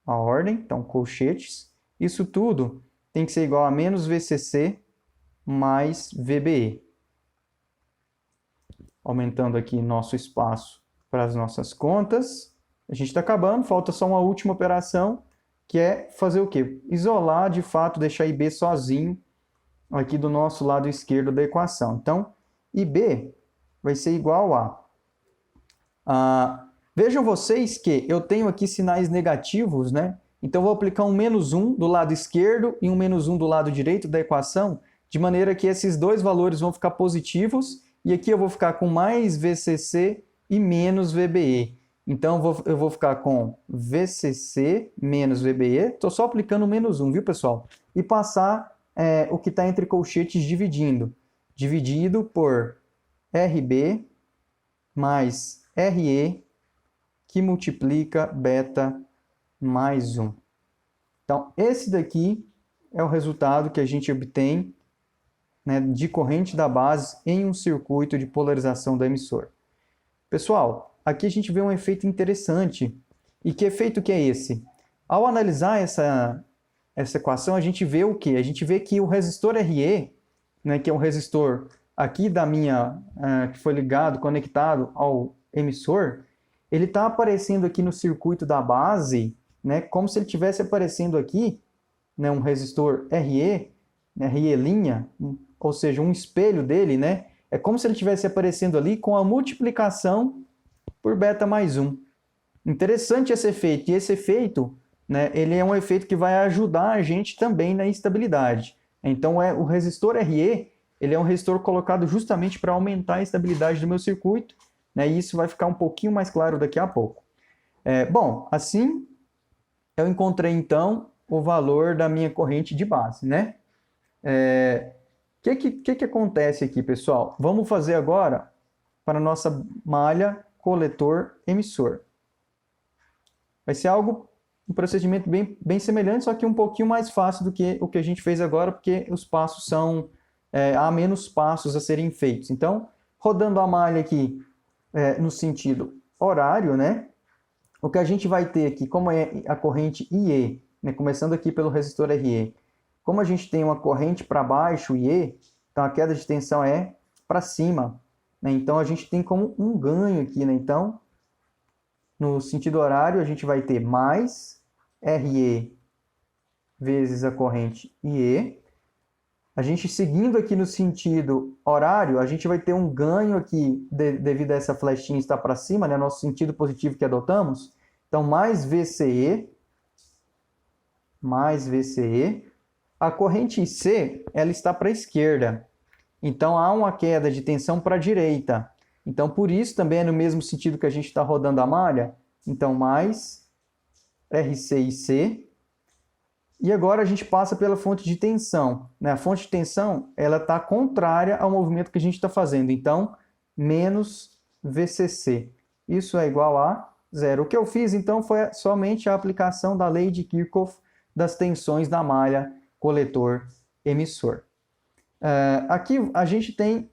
A ordem, então colchetes. Isso tudo tem que ser igual a menos VCC mais VBE. Aumentando aqui nosso espaço para as nossas contas. A gente está acabando, falta só uma última operação, que é fazer o quê? Isolar, de fato, deixar IB sozinho aqui do nosso lado esquerdo da equação. Então, IB vai ser igual a... vejam vocês que eu tenho aqui sinais negativos, né? Então, vou aplicar um menos 1 do lado esquerdo e um menos 1 do lado direito da equação, de maneira que esses dois valores vão ficar positivos, e aqui eu vou ficar com mais VCC e menos VBE. Então, eu vou ficar com VCC menos VBE, estou só aplicando o menos 1, viu, pessoal? E passar o que está entre colchetes dividindo. Dividido por RB mais RE, que multiplica beta mais 1. Então, esse daqui é o resultado que a gente obtém, né, de corrente da base em um circuito de polarização do emissor. Pessoal, aqui a gente vê um efeito interessante. E que efeito que é esse? Ao analisar essa equação, a gente vê o quê? A gente vê que o resistor RE, né, que é um resistor aqui da minha, que foi ligado, conectado ao emissor, ele está aparecendo aqui no circuito da base, né, como se ele estivesse aparecendo aqui, né, um resistor RE, né, RE', ou seja, um espelho dele, né? É como se ele estivesse aparecendo ali com a multiplicação por beta mais 1. Interessante esse efeito. E esse efeito, né, ele é um efeito que vai ajudar a gente também na estabilidade. Então, o resistor RE, ele é um resistor colocado justamente para aumentar a estabilidade do meu circuito, né, e isso vai ficar um pouquinho mais claro daqui a pouco. Bom, assim, eu encontrei, então, o valor da minha corrente de base, né? O que acontece aqui, pessoal? Vamos fazer agora para a nossa malha coletor-emissor. Vai ser um procedimento bem semelhante, só que um pouquinho mais fácil do que o que a gente fez agora, porque os passos são... há menos passos a serem feitos. Então, rodando a malha aqui no sentido horário, né? O que a gente vai ter aqui, como é a corrente IE, né, começando aqui pelo resistor RE, como a gente tem uma corrente para baixo, IE, então a queda de tensão é para cima, né? Então a gente tem como um ganho aqui, né? Então, no sentido horário, a gente vai ter mais RE vezes a corrente IE. A gente seguindo aqui no sentido horário, a gente vai ter um ganho aqui devido a essa flechinha estar para cima, né? Nosso sentido positivo que adotamos. Então, mais VCE. A corrente IC, ela está para a esquerda. Então, há uma queda de tensão para a direita. Então, por isso, também é no mesmo sentido que a gente está rodando a malha. Então, mais RCIC. E agora a gente passa pela fonte de tensão, né? A fonte de tensão, ela está contrária ao movimento que a gente está fazendo. Então, menos VCC. Isso é igual a 0. O que eu fiz, então, foi somente a aplicação da lei de Kirchhoff das tensões da malha coletor-emissor. Aqui a gente tem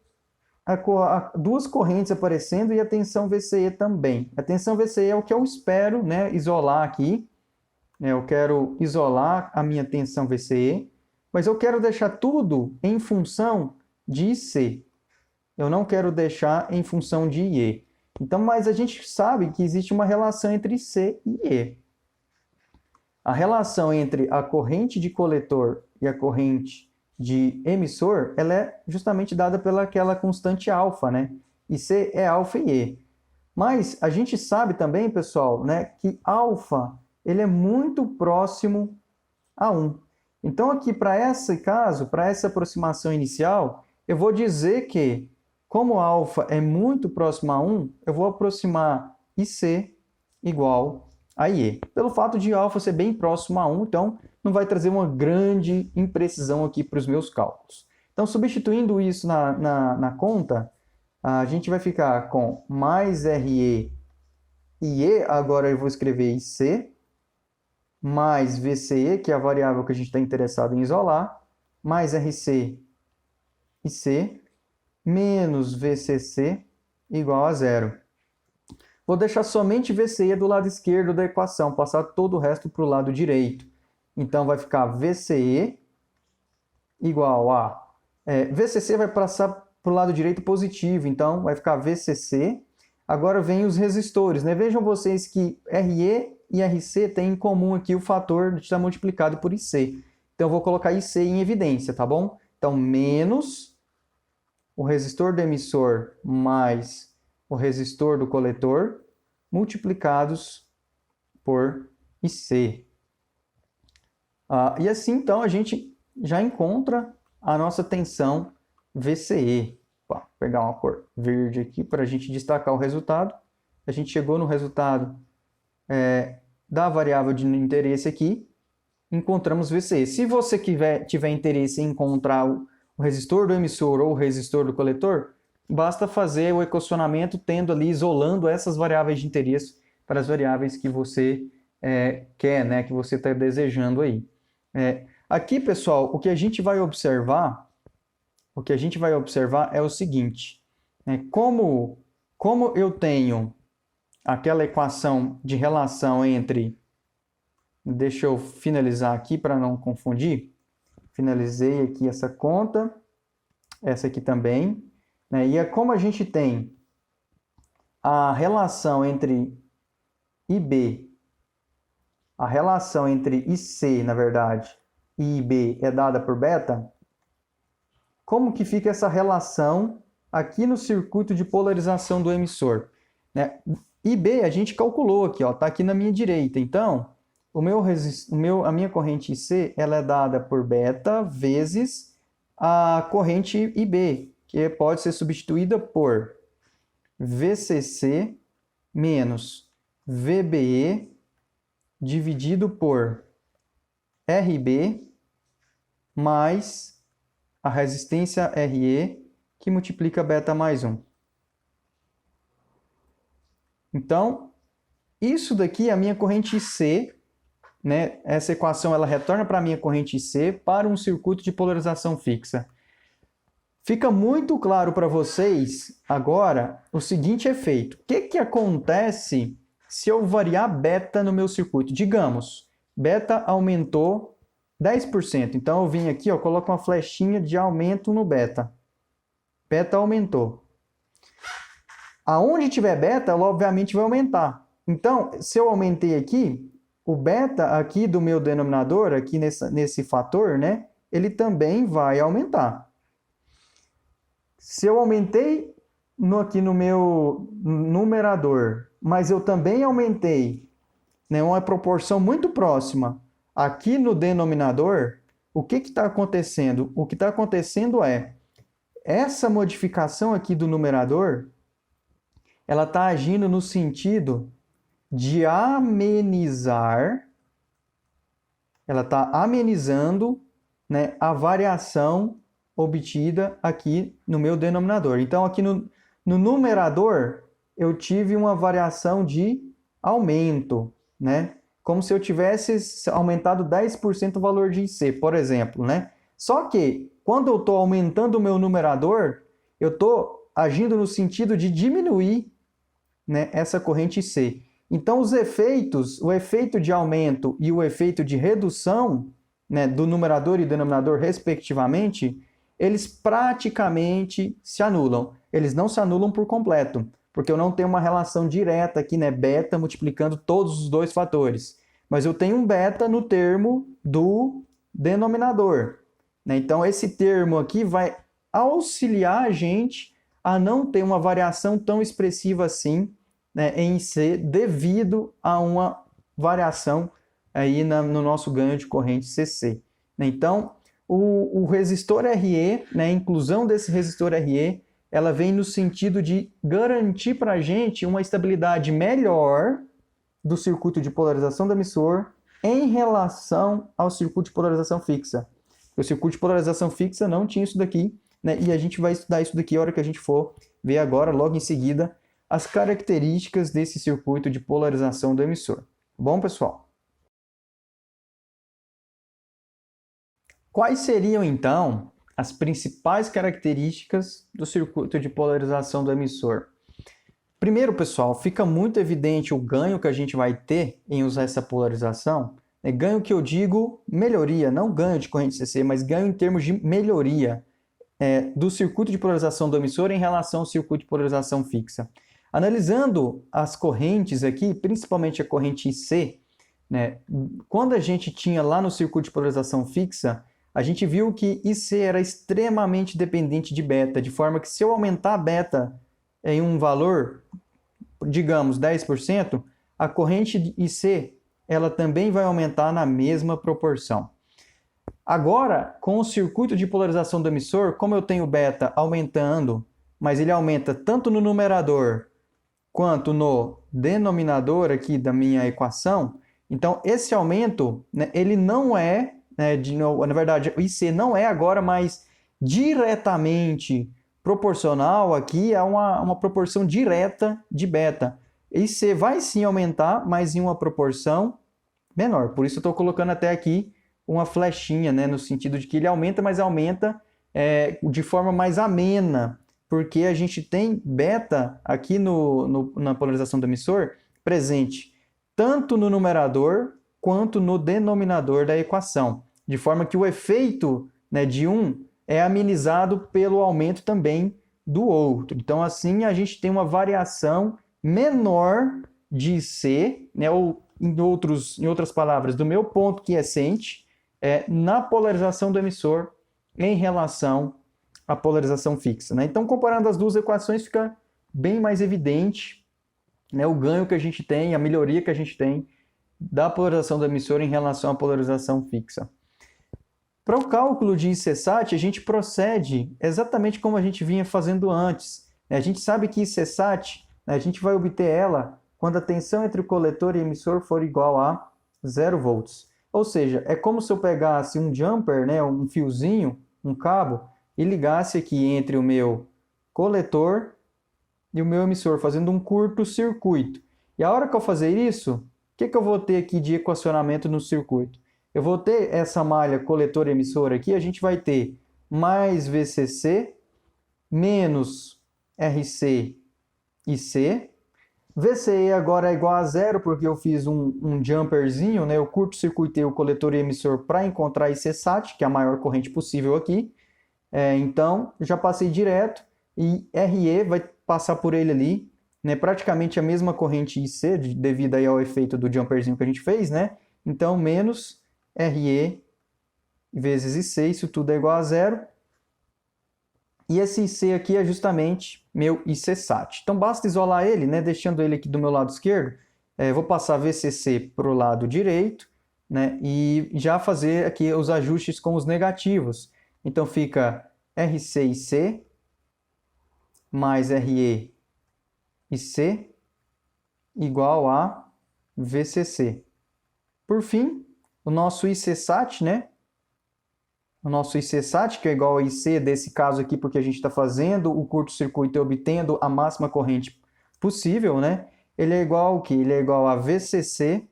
duas correntes aparecendo e a tensão VCE também. A tensão VCE é o que eu espero, né, isolar aqui. Eu quero isolar a minha tensão VCE, mas eu quero deixar tudo em função de IC. Eu não quero deixar em função de IE. Então, mas a gente sabe que existe uma relação entre IC e IE. A relação entre a corrente de coletor e a corrente de emissor, ela é justamente dada pelaquela constante alfa, né? IC é alfa e E. Mas a gente sabe também, pessoal, né, que alfa ele é muito próximo a 1. Então, aqui, para esse caso, para essa aproximação inicial, eu vou dizer que, como alfa é muito próximo a 1, eu vou aproximar IC igual a IE. Pelo fato de alfa ser bem próximo a 1, então, não vai trazer uma grande imprecisão aqui para os meus cálculos. Então, substituindo isso na conta, a gente vai ficar com mais RE e E, agora eu vou escrever IC, mais VCE, que é a variável que a gente está interessado em isolar, mais RC e C, menos VCC igual a zero. Vou deixar somente VCE do lado esquerdo da equação, passar todo o resto para o lado direito. Então, vai ficar VCE igual a... VCC vai passar para o lado direito positivo, então vai ficar VCC. Agora vem os resistores, né? Vejam vocês que RE e RC têm em comum aqui o fator de estar multiplicado por IC. Então, eu vou colocar IC em evidência, tá bom? Então, menos o resistor do emissor mais o resistor do coletor multiplicados por IC. E assim, então, a gente já encontra a nossa tensão VCE. Vou pegar uma cor verde aqui para a gente destacar o resultado. A gente chegou no resultado da variável de interesse aqui, encontramos VCE. Se você tiver interesse em encontrar o resistor do emissor ou o resistor do coletor, basta fazer o equacionamento tendo ali, isolando essas variáveis de interesse para as variáveis que você quer, né, que você está desejando aí. Aqui, pessoal, o que a gente vai observar é o seguinte, né, como eu tenho aquela equação de relação entre... Deixa eu finalizar aqui para não confundir. Finalizei aqui essa conta, essa aqui também. Né? E como a gente tem a relação entre IB, a relação entre IC, na verdade, e IB é dada por beta, como que fica essa relação aqui no circuito de polarização do emissor? Né? IB a gente calculou aqui, está aqui na minha direita. Então, a minha corrente IC ela é dada por beta vezes a corrente IB, que pode ser substituída por VCC menos VBE dividido por RB mais a resistência RE, que multiplica beta mais 1. Então, isso daqui é a minha corrente IC, né? Essa equação ela retorna para a minha corrente IC para um circuito de polarização fixa. Fica muito claro para vocês agora o seguinte efeito. O que acontece se eu variar beta no meu circuito? Digamos, beta aumentou 10%. Então, eu vim aqui, coloco uma flechinha de aumento no beta. Beta aumentou. Aonde tiver beta, ela obviamente vai aumentar. Então, se eu aumentei aqui, o beta aqui do meu denominador, aqui nesse fator, né, ele também vai aumentar. Se eu aumentei aqui no meu numerador, mas eu também aumentei, né, uma proporção muito próxima aqui no denominador, o que está acontecendo? O que está acontecendo é, essa modificação aqui do numerador, ela está agindo no sentido de amenizar, ela está amenizando, né, a variação obtida aqui no meu denominador. Então, aqui no numerador, eu tive uma variação de aumento, né? Como se eu tivesse aumentado 10% o valor de IC, por exemplo, né? Só que, quando eu estou aumentando o meu numerador, eu estou agindo no sentido de diminuir, né, essa corrente IC. Então, os efeitos, o efeito de aumento e o efeito de redução, né, do numerador e denominador, respectivamente, eles praticamente se anulam. Eles não se anulam por completo, porque eu não tenho uma relação direta aqui, né, beta multiplicando todos os dois fatores. Mas eu tenho um beta no termo do denominador. Né? Então, esse termo aqui vai auxiliar a gente a não ter uma variação tão expressiva assim, né, em C, devido a uma variação aí no nosso ganho de corrente CC. Então, o resistor RE, né, a inclusão desse resistor RE, ela vem no sentido de garantir para a gente uma estabilidade melhor do circuito de polarização do emissor em relação ao circuito de polarização fixa. O circuito de polarização fixa não tinha isso daqui, né, e a gente vai estudar isso daqui a hora que a gente for ver agora, logo em seguida, as características desse circuito de polarização do emissor. Bom, pessoal? Quais seriam, então, as principais características do circuito de polarização do emissor? Primeiro, pessoal, fica muito evidente o ganho que a gente vai ter em usar essa polarização. Ganho que eu digo melhoria, não ganho de corrente CC, mas ganho em termos de melhoria do circuito de polarização do emissor em relação ao circuito de polarização fixa. Analisando as correntes aqui, principalmente a corrente IC, né, quando a gente tinha lá no circuito de polarização fixa, a gente viu que IC era extremamente dependente de beta, de forma que se eu aumentar a beta em um valor, digamos 10%, a corrente IC ela também vai aumentar na mesma proporção. Agora, com o circuito de polarização do emissor, como eu tenho beta aumentando, mas ele aumenta tanto no numerador quanto no denominador aqui da minha equação, então esse aumento, né, ele não é, né, na verdade, o IC não é agora mais diretamente proporcional aqui a uma proporção direta de beta. IC vai sim aumentar, mas em uma proporção menor. Por isso eu estou colocando até aqui uma flechinha, né, no sentido de que ele aumenta, mas aumenta de forma mais amena, porque a gente tem beta aqui na polarização do emissor presente tanto no numerador quanto no denominador da equação, de forma que o efeito, né, de um é amenizado pelo aumento também do outro. Então, assim, a gente tem uma variação menor de C, né, ou em outras palavras, do meu ponto quiescente, na polarização do emissor em relação à polarização fixa, né? Então, comparando as duas equações, fica bem mais evidente, né, o ganho que a gente tem, a melhoria que a gente tem da polarização do emissor em relação à polarização fixa. Para o cálculo de IC-SAT, a gente procede exatamente como a gente vinha fazendo antes. A gente sabe que IC-SAT, a gente vai obter ela quando a tensão entre o coletor e emissor for igual a 0 volts. Ou seja, é como se eu pegasse um jumper, né, um fiozinho, um cabo, e ligasse aqui entre o meu coletor e o meu emissor, fazendo um curto-circuito. E a hora que eu fazer isso, o que eu vou ter aqui de equacionamento no circuito? Eu vou ter essa malha coletor-emissor aqui, a gente vai ter mais VCC menos RC e C. VCE agora é igual a zero, porque eu fiz um jumperzinho, né? Eu curto-circuitei o coletor e emissor para encontrar IC-SAT, que é a maior corrente possível aqui. Então, já passei direto e RE vai passar por ele ali, né? Praticamente a mesma corrente IC, devido aí ao efeito do jumperzinho que a gente fez, né? Então, menos RE vezes IC, isso tudo é igual a zero. E esse IC aqui é justamente meu IC-SAT. Então, basta isolar ele, né, deixando ele aqui do meu lado esquerdo. Vou passar VCC para o lado direito, né, e já fazer aqui os ajustes com os negativos. Então, fica RC e C mais RE e C igual a VCC. Por fim, o nosso IC-SAT, né? O nosso IC-SAT, que é igual a IC desse caso aqui, porque a gente está fazendo o curto-circuito e obtendo a máxima corrente possível, né? Ele é igual ao quê? Ele é igual a VCC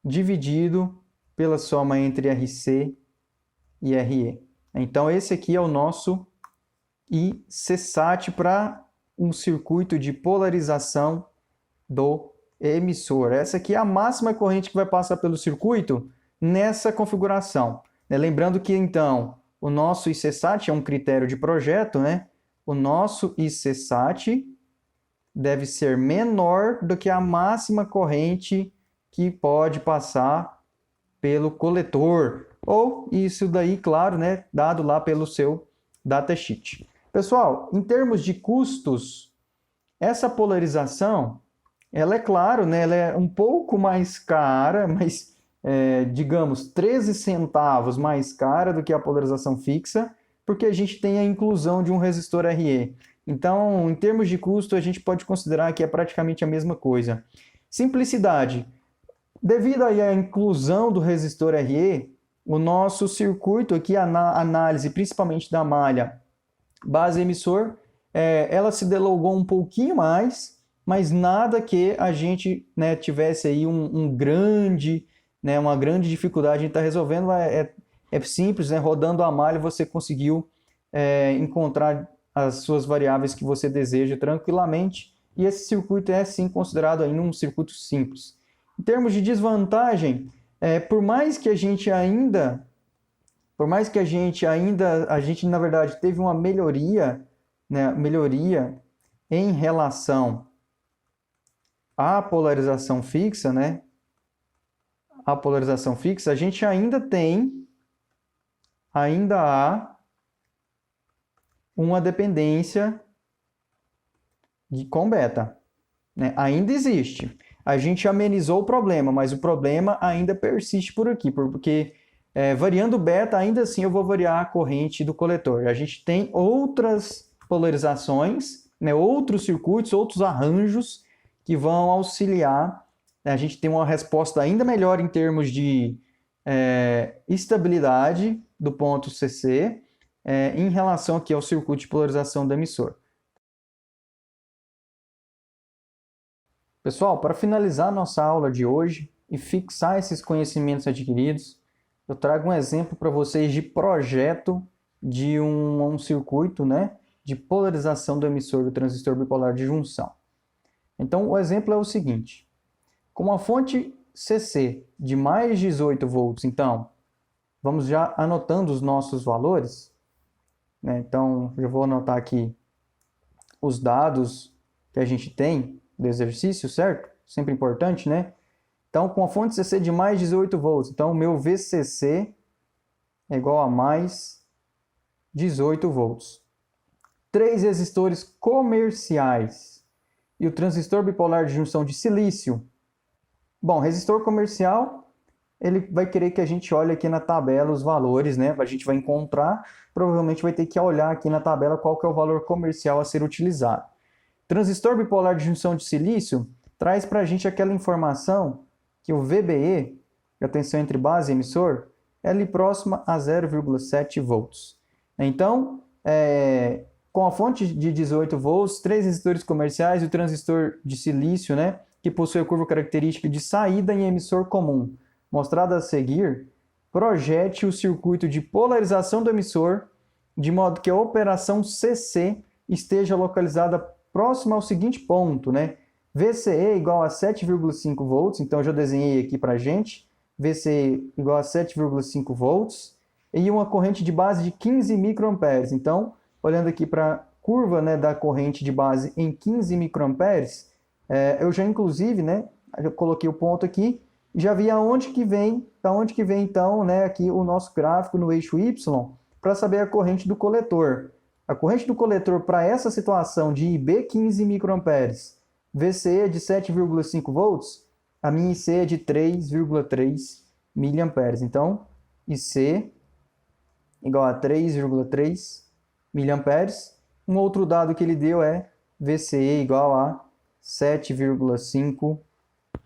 dividido pela soma entre RC e RE. Então, esse aqui é o nosso IC-SAT para um circuito de polarização do emissor. Essa aqui é a máxima corrente que vai passar pelo circuito nessa configuração. Lembrando que, então, o nosso IC-SAT é um critério de projeto, né? O nosso IC-SAT deve ser menor do que a máxima corrente que pode passar pelo coletor. Ou isso daí, claro, né? Dado lá pelo seu datasheet. Pessoal, em termos de custos, essa polarização, ela é claro, né? Ela é um pouco mais cara, mas... digamos, 13 centavos mais cara do que a polarização fixa, porque a gente tem a inclusão de um resistor RE. Então, em termos de custo, a gente pode considerar que é praticamente a mesma coisa. Simplicidade. Devido aí à inclusão do resistor RE, o nosso circuito aqui, a análise principalmente da malha base emissor, ela se delongou um pouquinho mais, mas nada que a gente, né, tivesse aí uma grande dificuldade em estar resolvendo. é simples, né? Rodando a malha você conseguiu encontrar as suas variáveis que você deseja tranquilamente, e esse circuito é sim considerado ainda um circuito simples. Em termos de desvantagem, por mais que a gente na verdade teve uma melhoria, né, em relação à polarização fixa, né? A polarização fixa, a gente ainda há uma dependência com beta, né? Ainda existe. A gente amenizou o problema, mas o problema ainda persiste por aqui, porque variando beta, ainda assim eu vou variar a corrente do coletor. A gente tem outras polarizações, né? Outros circuitos, outros arranjos que vão auxiliar, né? A gente tem uma resposta ainda melhor em termos de estabilidade do ponto CC em relação aqui ao circuito de polarização do emissor. Pessoal, para finalizar nossa aula de hoje e fixar esses conhecimentos adquiridos, eu trago um exemplo para vocês de projeto de um circuito, né, de polarização do emissor do transistor bipolar de junção. Então, o exemplo é o seguinte. Com uma fonte CC de mais 18 volts, então, vamos já anotando os nossos valores, né? Então, eu vou anotar aqui os dados que a gente tem do exercício, certo? Sempre importante, né? Então, com a fonte CC de mais 18 volts, então o meu VCC é igual a mais 18 volts. 3 resistores comerciais e o transistor bipolar de junção de silício. Bom, resistor comercial, ele vai querer que a gente olhe aqui na tabela os valores, né? A gente vai encontrar, provavelmente vai ter que olhar aqui na tabela qual que é o valor comercial a ser utilizado. Transistor bipolar de junção de silício traz para a gente aquela informação que o VBE, a tensão entre base e emissor, é ali próxima a 0,7 volts. Então, com a fonte de 18 volts, 3 resistores comerciais e o transistor de silício, né, que possui a curva característica de saída em emissor comum, mostrada a seguir, projete o circuito de polarização do emissor de modo que a operação CC esteja localizada próxima ao seguinte ponto, né? VCE igual a 7,5 volts, então eu já desenhei aqui para a gente, VCE igual a 7,5 volts, e uma corrente de base de 15 microamperes. Então, olhando aqui para a curva, né, da corrente de base em 15 microamperes, eu já inclusive, né, eu coloquei o ponto aqui, já vi aonde que vem, então, né, aqui o nosso gráfico no eixo Y, para saber a corrente do coletor. A corrente do coletor para essa situação de IB 15 microamperes, VCE de 7,5 volts, a minha IC é de 3,3 miliamperes. Então, IC igual a 3,3 miliamperes. Um outro dado que ele deu é VCE igual a 7,5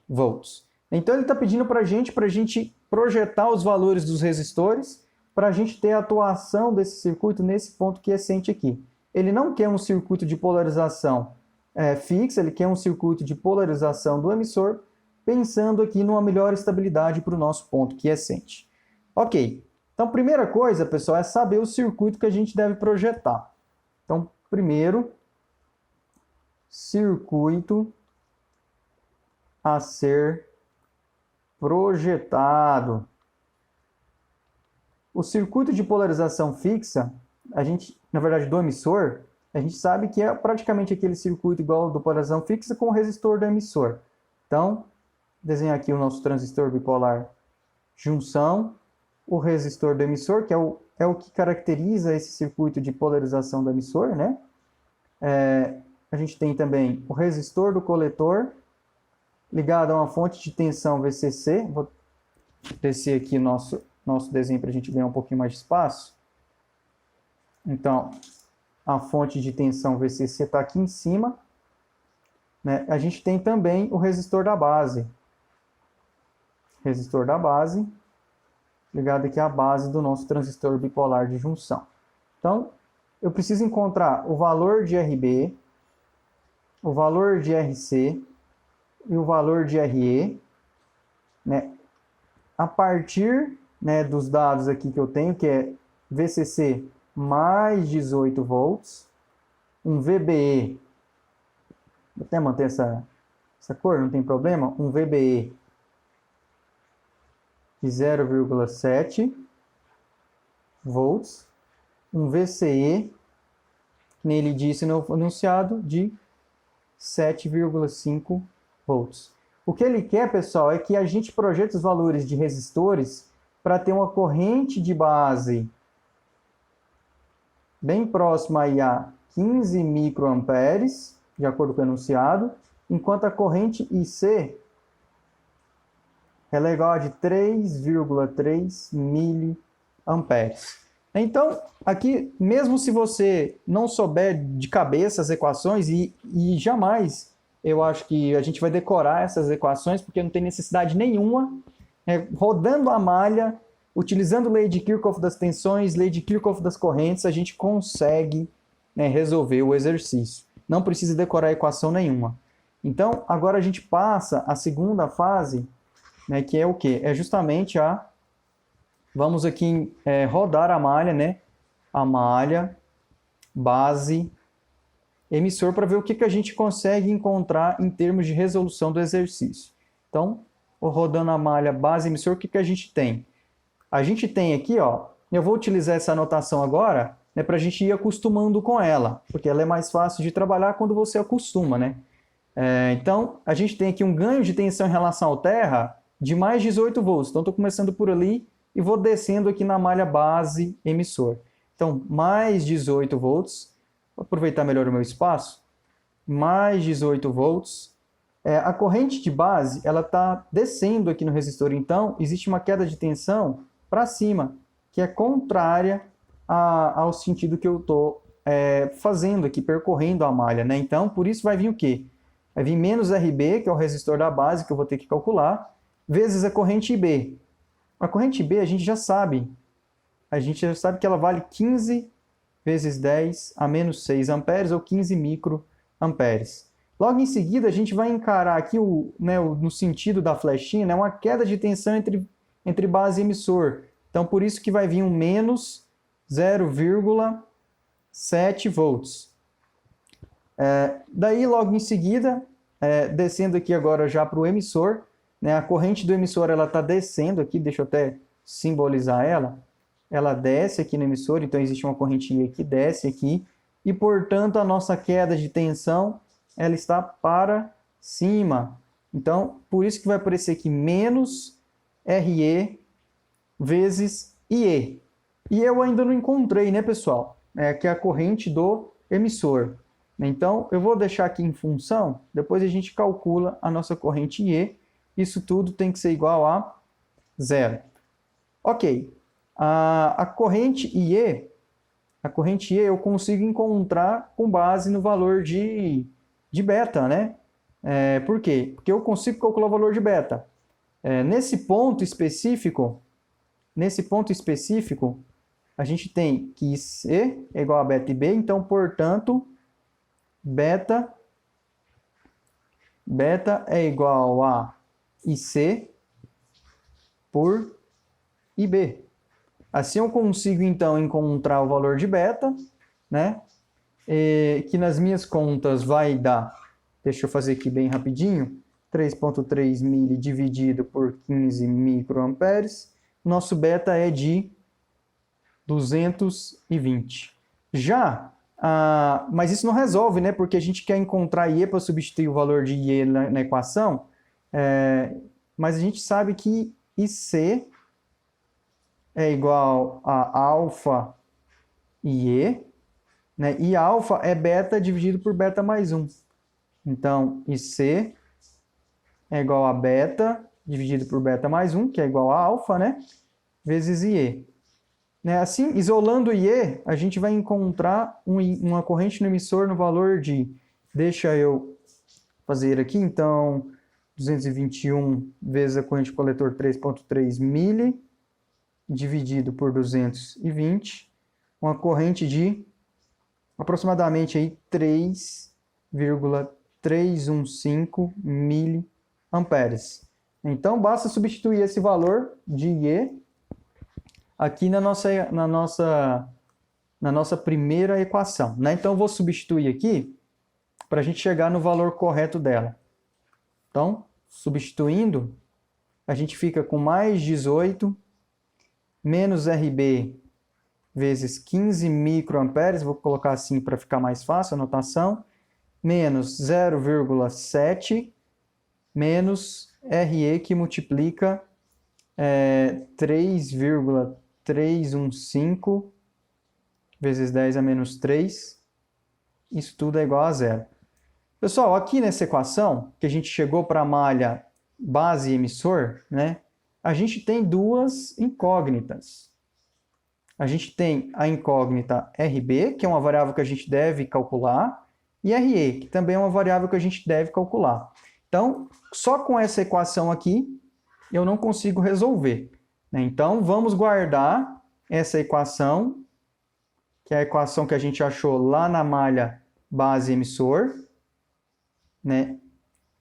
volts. Então, ele está pedindo para a gente projetar os valores dos resistores para a gente ter a atuação desse circuito nesse ponto quiescente aqui. Ele não quer um circuito de polarização fixa, ele quer um circuito de polarização do emissor, pensando aqui numa melhor estabilidade para o nosso ponto quiescente. Ok, então primeira coisa, pessoal, é saber o circuito que a gente deve projetar. Então, primeiro, circuito a ser projetado. O circuito de polarização fixa, na verdade, do emissor, a gente sabe que é praticamente aquele circuito igual ao do polarização fixa com o resistor do emissor. Então, desenhar aqui o nosso transistor bipolar junção, o resistor do emissor, que é o que caracteriza esse circuito de polarização do emissor, né? A gente tem também o resistor do coletor, ligado a uma fonte de tensão VCC. Vou descer aqui nosso desenho para a gente ganhar um pouquinho mais de espaço. Então, a fonte de tensão VCC está aqui em cima, né? A gente tem também o resistor da base. Resistor da base, ligado aqui à base do nosso transistor bipolar de junção. Então, eu preciso encontrar o valor de RB, o valor de RC e o valor de RE, né? A partir né, dos dados aqui que eu tenho, que é VCC mais 18 volts, um VBE, vou até manter essa cor, não tem problema, um VBE de 0,7 volts, um VCE, que nem ele disse no anunciado, de 7,5 volts. O que ele quer, pessoal, é que a gente projete os valores de resistores para ter uma corrente de base bem próxima aí a 15 microamperes, de acordo com o enunciado, enquanto a corrente IC ela é igual a de 3,3 miliamperes. Então, aqui, mesmo se você não souber de cabeça as equações, e jamais eu acho que a gente vai decorar essas equações, porque não tem necessidade nenhuma, rodando a malha, utilizando lei de Kirchhoff das tensões, lei de Kirchhoff das correntes, a gente consegue, né, resolver o exercício. Não precisa decorar equação nenhuma. Então, agora a gente passa à segunda fase, né, que é o quê? É justamente a... Vamos aqui rodar a malha, né? A malha, base, emissor, para ver o que a gente consegue encontrar em termos de resolução do exercício. Então, rodando a malha, base, emissor, o que a gente tem? A gente tem aqui, ó, eu vou utilizar essa anotação agora, né, para a gente ir acostumando com ela, porque ela é mais fácil de trabalhar quando você acostuma, né? Então, a gente tem aqui um ganho de tensão em relação ao terra de mais 18 volts. Então, estou começando por ali e vou descendo aqui na malha base emissor. Então, mais 18 volts. Vou aproveitar melhor o meu espaço. Mais 18 volts. A corrente de base ela está descendo aqui no resistor. Então, existe uma queda de tensão para cima, que é contrária ao sentido que eu estou fazendo aqui, percorrendo a malha, né? Então, por isso vai vir o quê? Vai vir menos RB, que é o resistor da base, que eu vou ter que calcular, vezes a corrente IB. A corrente IB a gente já sabe. A gente já sabe que ela vale 15 vezes 10 a menos 6 amperes, ou 15 microamperes. Logo em seguida, a gente vai encarar aqui, no sentido da flechinha, né, uma queda de tensão entre base e emissor. Então, por isso que vai vir um menos 0,7 volts. Daí, logo em seguida, descendo aqui agora já para o emissor, né, a corrente do emissor está descendo aqui, deixa eu até simbolizar ela. Ela desce aqui no emissor, então existe uma correntinha que desce aqui, e, portanto, a nossa queda de tensão ela está para cima. Então, por isso que vai aparecer aqui menos RE vezes IE. E eu ainda não encontrei, né, pessoal? Que é a corrente do emissor. Então, eu vou deixar aqui em função, depois a gente calcula a nossa corrente IE. Isso tudo tem que ser igual a 0. Ok. A corrente IE eu consigo encontrar com base no valor de beta, né? Por quê? Porque eu consigo calcular o valor de beta. Nesse ponto específico, a gente tem que IC é igual a beta IB, então, portanto, beta é igual a IC por IB. Assim eu consigo, então, encontrar o valor de beta, né? Que nas minhas contas vai dar, deixa eu fazer aqui bem rapidinho, 3,3 mili dividido por 15 microamperes. Nosso beta é de 220. Mas isso não resolve, né? Porque a gente quer encontrar IE para substituir o valor de IE na equação, mas a gente sabe que IC é igual a alfa IE, né? E alfa é beta dividido por beta mais 1. Então, IC é igual a beta dividido por beta mais 1, que é igual a alfa, né? Vezes IE. Assim, isolando IE, a gente vai encontrar uma corrente no emissor no valor de... Deixa eu fazer aqui, então, 221 vezes a corrente coletor 3,3 mili, dividido por 220, uma corrente de aproximadamente aí 3,315 miliamperes. Então, basta substituir esse valor de IE aqui na nossa primeira equação, né? Então, eu vou substituir aqui para a gente chegar no valor correto dela. Então, substituindo, a gente fica com mais 18 menos RB vezes 15 microamperes, vou colocar assim para ficar mais fácil a notação, menos 0,7 menos RE que multiplica 3,315 vezes 10 a menos 3, isso tudo é igual a zero. Pessoal, aqui nessa equação, que a gente chegou para a malha base emissor, né, a gente tem duas incógnitas. A gente tem a incógnita RB, que é uma variável que a gente deve calcular, e RE, que também é uma variável que a gente deve calcular. Então, só com essa equação aqui, eu não consigo resolver, né? Então, vamos guardar essa equação, que é a equação que a gente achou lá na malha base emissor, né?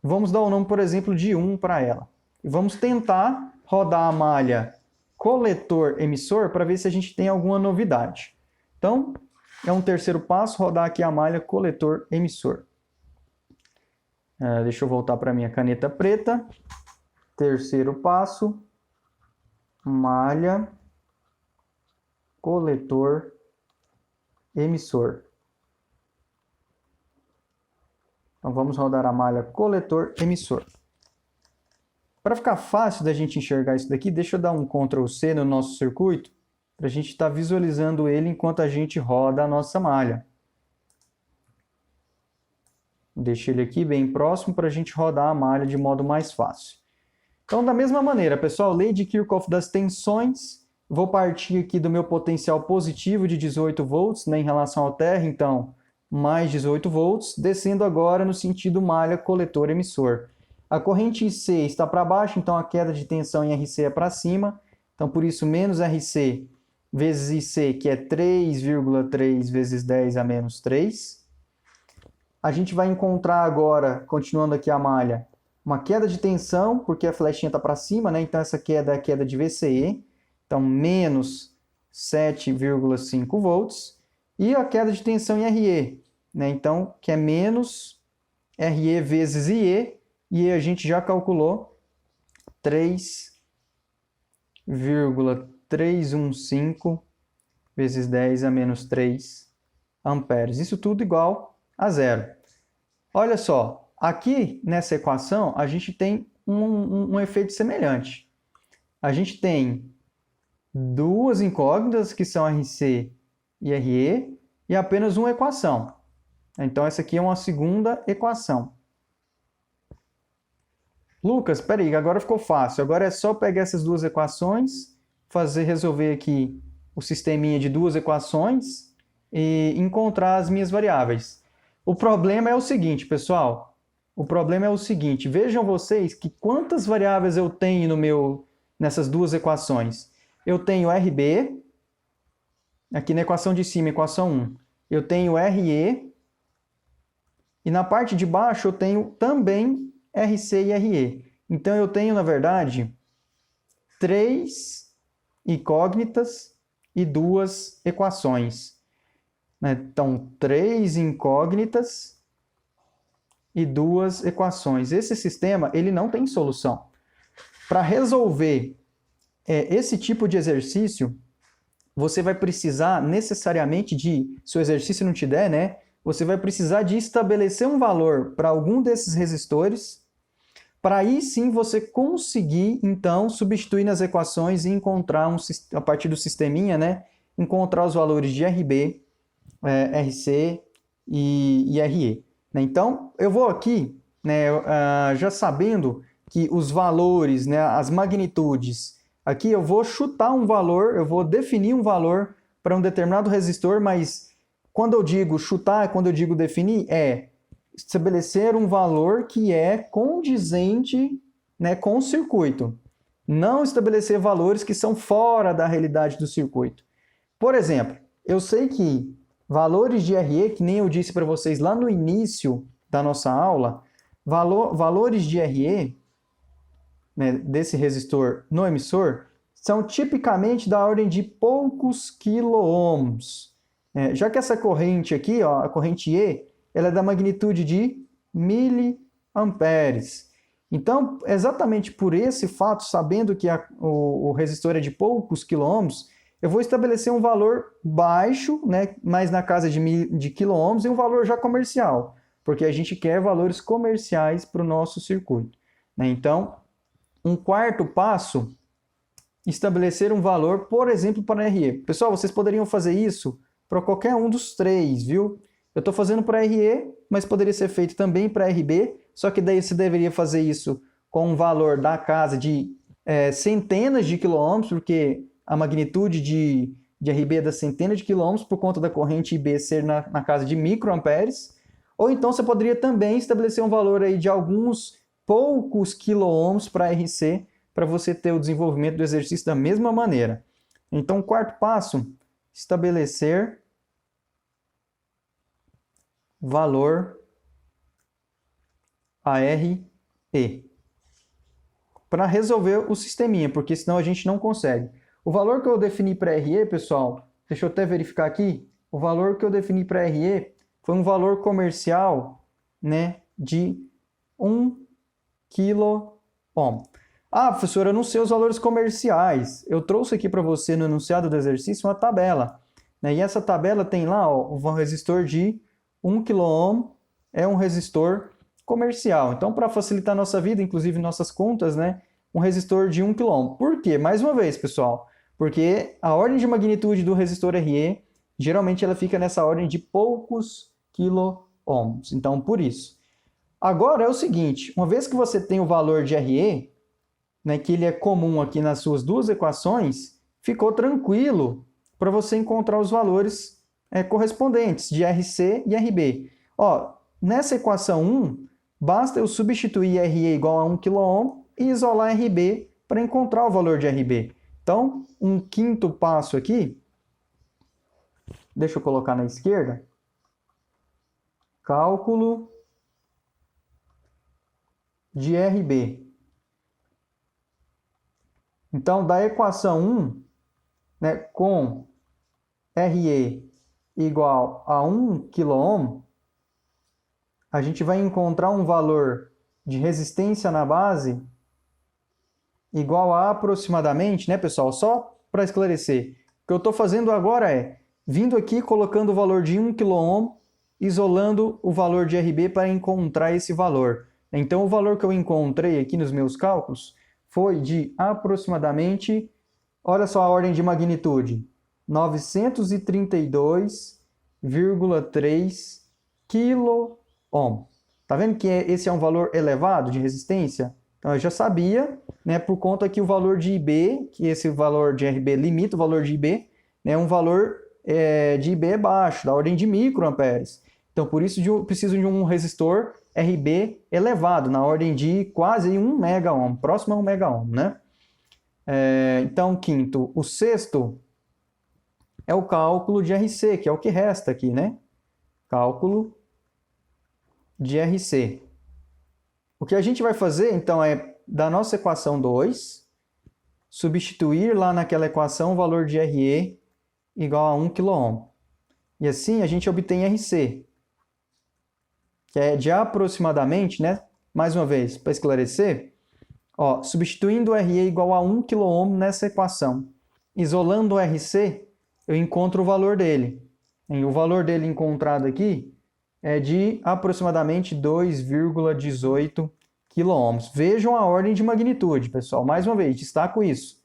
Vamos dar o nome, por exemplo, de 1 para ela. E vamos tentar rodar a malha coletor emissor para ver se a gente tem alguma novidade. Então, é um terceiro passo, rodar aqui a malha coletor emissor. Deixa eu voltar para a minha caneta preta. Terceiro passo, malha coletor emissor. Então, vamos rodar a malha coletor emissor. Para ficar fácil da gente enxergar isso daqui, deixa eu dar um Ctrl C no nosso circuito, para a gente estar visualizando ele enquanto a gente roda a nossa malha. Deixa ele aqui bem próximo para a gente rodar a malha de modo mais fácil. Então, da mesma maneira, pessoal, lei de Kirchhoff das tensões, vou partir aqui do meu potencial positivo de 18 volts, né, em relação ao terra, então, mais 18 volts, descendo agora no sentido malha coletor emissor. A corrente IC está para baixo, então a queda de tensão em RC é para cima. Então, por isso, menos RC vezes IC, que é 3,3 vezes 10 a menos 3. A gente vai encontrar agora, continuando aqui a malha, uma queda de tensão, porque a flechinha está para cima, né? Então, essa queda é a queda de VCE. Então, menos 7,5 volts. E a queda de tensão em RE, né? Então, que é menos RE vezes IE. E a gente já calculou 3,315 vezes 10 a menos 3 amperes. Isso tudo igual a zero. Olha só, aqui nessa equação a gente tem um efeito semelhante. A gente tem duas incógnitas, que são RC e RE, e apenas uma equação. Então, essa aqui é uma segunda equação. Lucas, espera aí, agora ficou fácil. Agora é só pegar essas duas equações, resolver aqui o sisteminha de duas equações e encontrar as minhas variáveis. O problema é o seguinte, pessoal. O problema é o seguinte. Vejam vocês que quantas variáveis eu tenho nessas duas equações. Eu tenho RB, aqui na equação de cima, equação 1. Eu tenho RE, e na parte de baixo eu tenho também RC e RE. Então, eu tenho, na verdade, 3 incógnitas e 2 equações. Então, 3 incógnitas e 2 equações. Esse sistema ele não tem solução. Para resolver esse tipo de exercício, você vai precisar necessariamente se o exercício não te der, né? Você vai precisar de estabelecer um valor para algum desses resistores, para aí sim você conseguir, então, substituir nas equações e encontrar, a partir do sisteminha, né, encontrar os valores de RB, RC e RE. Então, eu vou aqui, né, já sabendo que os valores, né, as magnitudes, aqui eu vou chutar um valor, eu vou definir um valor para um determinado resistor, mas quando eu digo chutar, quando eu digo definir, estabelecer um valor que é condizente, né, com o circuito. Não estabelecer valores que são fora da realidade do circuito. Por exemplo, eu sei que valores de RE, que nem eu disse para vocês lá no início da nossa aula, valores de RE, né, desse resistor no emissor, são tipicamente da ordem de poucos quiloohms. Já que essa corrente aqui, ó, a corrente E, ela é da magnitude de miliamperes. Então, exatamente por esse fato, sabendo que o resistor é de poucos quiloohms, eu vou estabelecer um valor baixo, né, mais na casa de quiloohms, e um valor já comercial, porque a gente quer valores comerciais para o nosso circuito. Né? Então, um quarto passo, estabelecer um valor, por exemplo, para RE. Pessoal, vocês poderiam fazer isso para qualquer um dos três, viu? Eu estou fazendo para RE, mas poderia ser feito também para RB, só que daí você deveria fazer isso com um valor da casa de centenas de quiloohms, porque a magnitude de RB é das centenas de quiloohms por conta da corrente IB ser na casa de microamperes. Ou então você poderia também estabelecer um valor aí de alguns poucos quiloohms para RC, para você ter o desenvolvimento do exercício da mesma maneira. Então, quarto passo, estabelecer valor ARE para resolver o sisteminha, porque senão a gente não consegue. O valor que eu defini para RE, pessoal, deixa eu até verificar aqui, o valor que eu defini para RE foi um valor comercial, né, de 1 quiloohm. Ah, professor, eu não sei os valores comerciais. Eu trouxe aqui para você no enunciado do exercício uma tabela. Né? E essa tabela tem lá ó, um resistor de 1 quiloohm, é um resistor comercial. Então, para facilitar a nossa vida, inclusive nossas contas, né, um resistor de 1 quiloohm. Por quê? Mais uma vez, pessoal, porque a ordem de magnitude do resistor RE, geralmente ela fica nessa ordem de poucos quiloohms. Então, por isso. Agora é o seguinte, uma vez que você tem o valor de RE, né, que ele é comum aqui nas suas duas equações, ficou tranquilo para você encontrar os valores correspondentes de RC e RB. Ó, nessa equação 1, basta eu substituir RE igual a 1 quiloohm e isolar RB para encontrar o valor de RB. Então, um quinto passo aqui, deixa eu colocar na esquerda, cálculo de RB. Então, da equação 1, né, com RE igual a 1 quiloohm, a gente vai encontrar um valor de resistência na base igual a aproximadamente, né, pessoal? Só para esclarecer, o que eu estou fazendo agora é vindo aqui colocando o valor de 1 quiloohm, isolando o valor de RB para encontrar esse valor. Então, o valor que eu encontrei aqui nos meus cálculos foi de aproximadamente, olha só a ordem de magnitude, 932,3 quiloohm. Tá vendo que esse é um valor elevado de resistência? Então, eu já sabia, né, por conta que o valor de IB, que esse valor de RB limita o valor de IB, né, um valor de IB baixo, da ordem de microamperes. Então, por isso eu preciso de um resistor RB elevado, na ordem de quase 1 megaohm, próximo a 1 megaohm, né? Então, quinto. O sexto é o cálculo de RC, que é o que resta aqui, né? Cálculo de RC. O que a gente vai fazer, então, é da nossa equação 2, substituir lá naquela equação o valor de RE igual a 1 quiloohm. E assim a gente obtém RC, que é de aproximadamente, né? Mais uma vez, para esclarecer, ó, substituindo o RE igual a 1 quiloohm nessa equação, isolando o RC, eu encontro o valor dele. E o valor dele encontrado aqui é de aproximadamente 2,18 quiloohms. Vejam a ordem de magnitude, pessoal. Mais uma vez, destaco isso.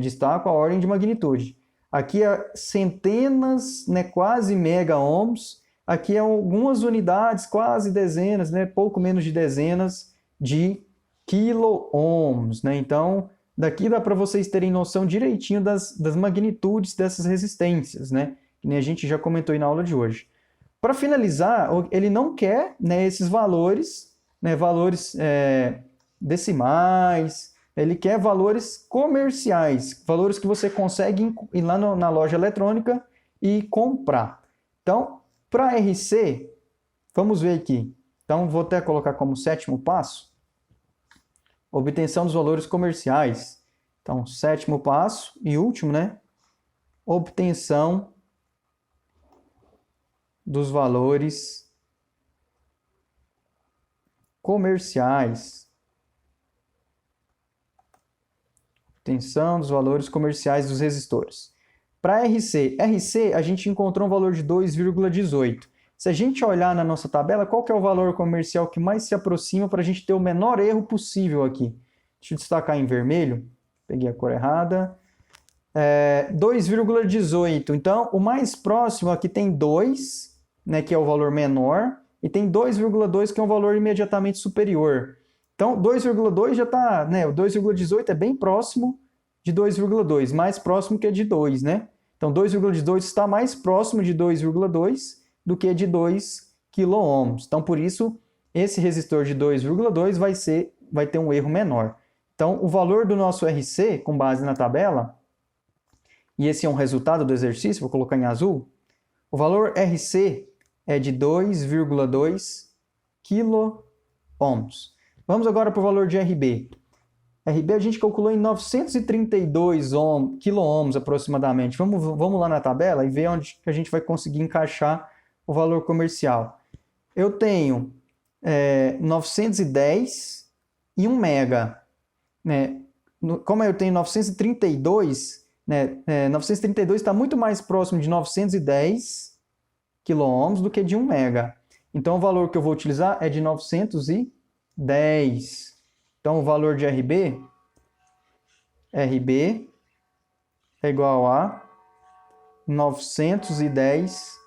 Destaco a ordem de magnitude. Aqui é centenas, né, quase mega-ohms. Aqui é algumas unidades, quase dezenas, né, pouco menos de dezenas de quiloohms. Né? Então, daqui dá para vocês terem noção direitinho das magnitudes dessas resistências, né? Que nem a gente já comentou aí na aula de hoje. Para finalizar, ele não quer, né, esses valores, né, valores decimais, ele quer valores comerciais, valores que você consegue ir lá na loja eletrônica e comprar. Então, para RC, vamos ver aqui. Então, vou até colocar como sétimo passo, obtenção dos valores comerciais. Então, sétimo passo e último, né? Obtenção dos valores comerciais. Obtenção dos valores comerciais dos resistores. Para RC, a gente encontrou um valor de 2,18. Se a gente olhar na nossa tabela, qual que é o valor comercial que mais se aproxima para a gente ter o menor erro possível aqui? Deixa eu destacar em vermelho. Peguei a cor errada. 2,18. Então, o mais próximo aqui tem 2, né, que é o valor menor, e tem 2,2, que é um valor imediatamente superior. Então, 2,2 já está, né, o 2,18 é bem próximo de 2,2, mais próximo que de 2, né? Então, 2,18 está mais próximo de 2,2 do que de 2 kΩ. Então, por isso, esse resistor de 2,2 vai ter um erro menor. Então, o valor do nosso RC, com base na tabela, e esse é um resultado do exercício, vou colocar em azul, o valor RC é de 2,2 kΩ. Vamos agora para o valor de RB. RB a gente calculou em 932 kΩ aproximadamente. Vamos lá na tabela e ver onde que a gente vai conseguir encaixar o valor comercial. Eu tenho 910 e 1 mega. Né? Como eu tenho 932, né? 932 está muito mais próximo de 910 kΩ do que de 1 mega. Então, o valor que eu vou utilizar é de 910. Então, o valor de RB é igual a 910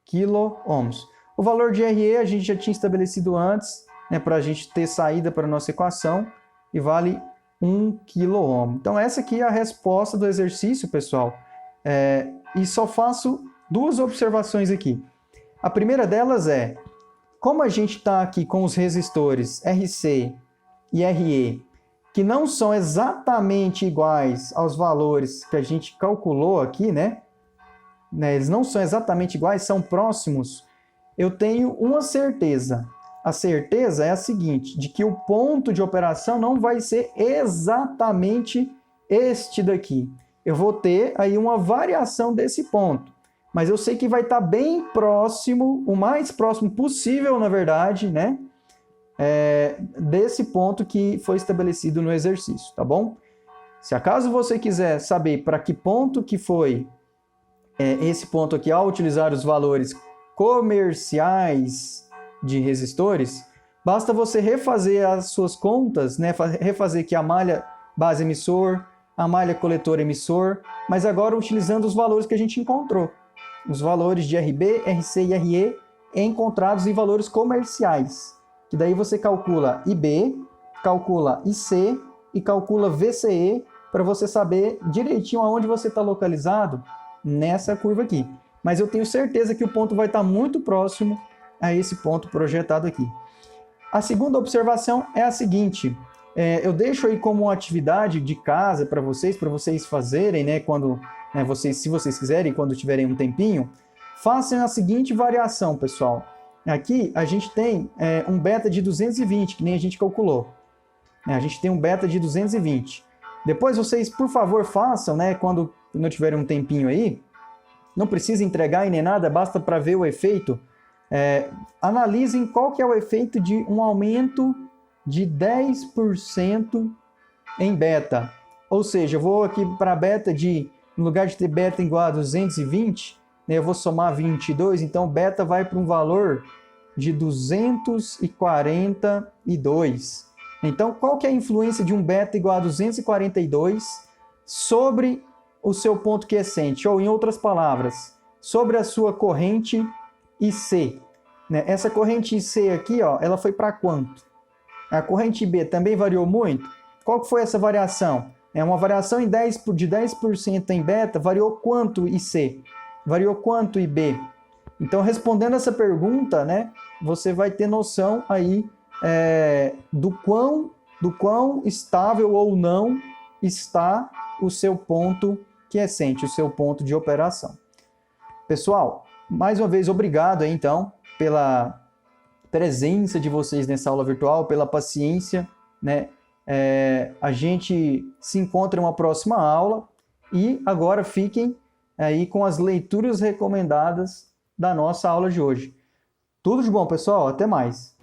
kΩ. O valor de RE a gente já tinha estabelecido antes, né, para a gente ter saída para a nossa equação, e vale 1 kΩ. Então, essa aqui é a resposta do exercício, pessoal. E só faço duas observações aqui. A primeira delas é, como a gente está aqui com os resistores RC e RE, que não são exatamente iguais aos valores que a gente calculou aqui, né? Eles não são exatamente iguais, são próximos. Eu tenho uma certeza. A certeza é a seguinte, de que o ponto de operação não vai ser exatamente este daqui. Eu vou ter aí uma variação desse ponto. Mas eu sei que vai estar bem próximo, o mais próximo possível, na verdade, né? Desse ponto que foi estabelecido no exercício, tá bom? Se acaso você quiser saber para que ponto que foi esse ponto aqui, ao utilizar os valores comerciais de resistores, basta você refazer as suas contas, né? Refazer aqui a malha base emissor, a malha coletor emissor, mas agora utilizando os valores que a gente encontrou. Os valores de RB, RC e RE encontrados em valores comerciais. Que daí você calcula IB, calcula IC e calcula VCE para você saber direitinho aonde você está localizado nessa curva aqui. Mas eu tenho certeza que o ponto vai estar muito próximo a esse ponto projetado aqui. A segunda observação é a seguinte, eu deixo aí como uma atividade de casa para vocês fazerem, né, quando, se vocês quiserem, quando tiverem um tempinho, façam a seguinte variação, pessoal. Aqui a gente tem um beta de 220, que nem a gente calculou. A gente tem um beta de 220. Depois vocês, por favor, façam, né, quando não tiverem um tempinho aí, não precisa entregar e nem nada, basta para ver o efeito. Analisem qual que é o efeito de um aumento de 10% em beta. Ou seja, eu vou aqui para beta no lugar de ter beta igual a 220, né, eu vou somar 22, então beta vai para um valor de 242. Então, qual que é a influência de um beta igual a 242 sobre o seu ponto quiescente? Ou, em outras palavras, sobre a sua corrente IC. Essa corrente IC aqui, ó, ela foi para quanto? A corrente IB também variou muito? Qual que foi essa variação? Uma variação de 10% em beta, variou quanto IC? Variou quanto IB? Então, respondendo essa pergunta, né, você vai ter noção aí do quão estável ou não está o seu ponto quiescente, o seu ponto de operação. Pessoal, mais uma vez, obrigado aí, então, pela presença de vocês nessa aula virtual, pela paciência, né, A gente se encontra em uma próxima aula e agora fiquem aí com as leituras recomendadas da nossa aula de hoje. Tudo de bom, pessoal. Até mais.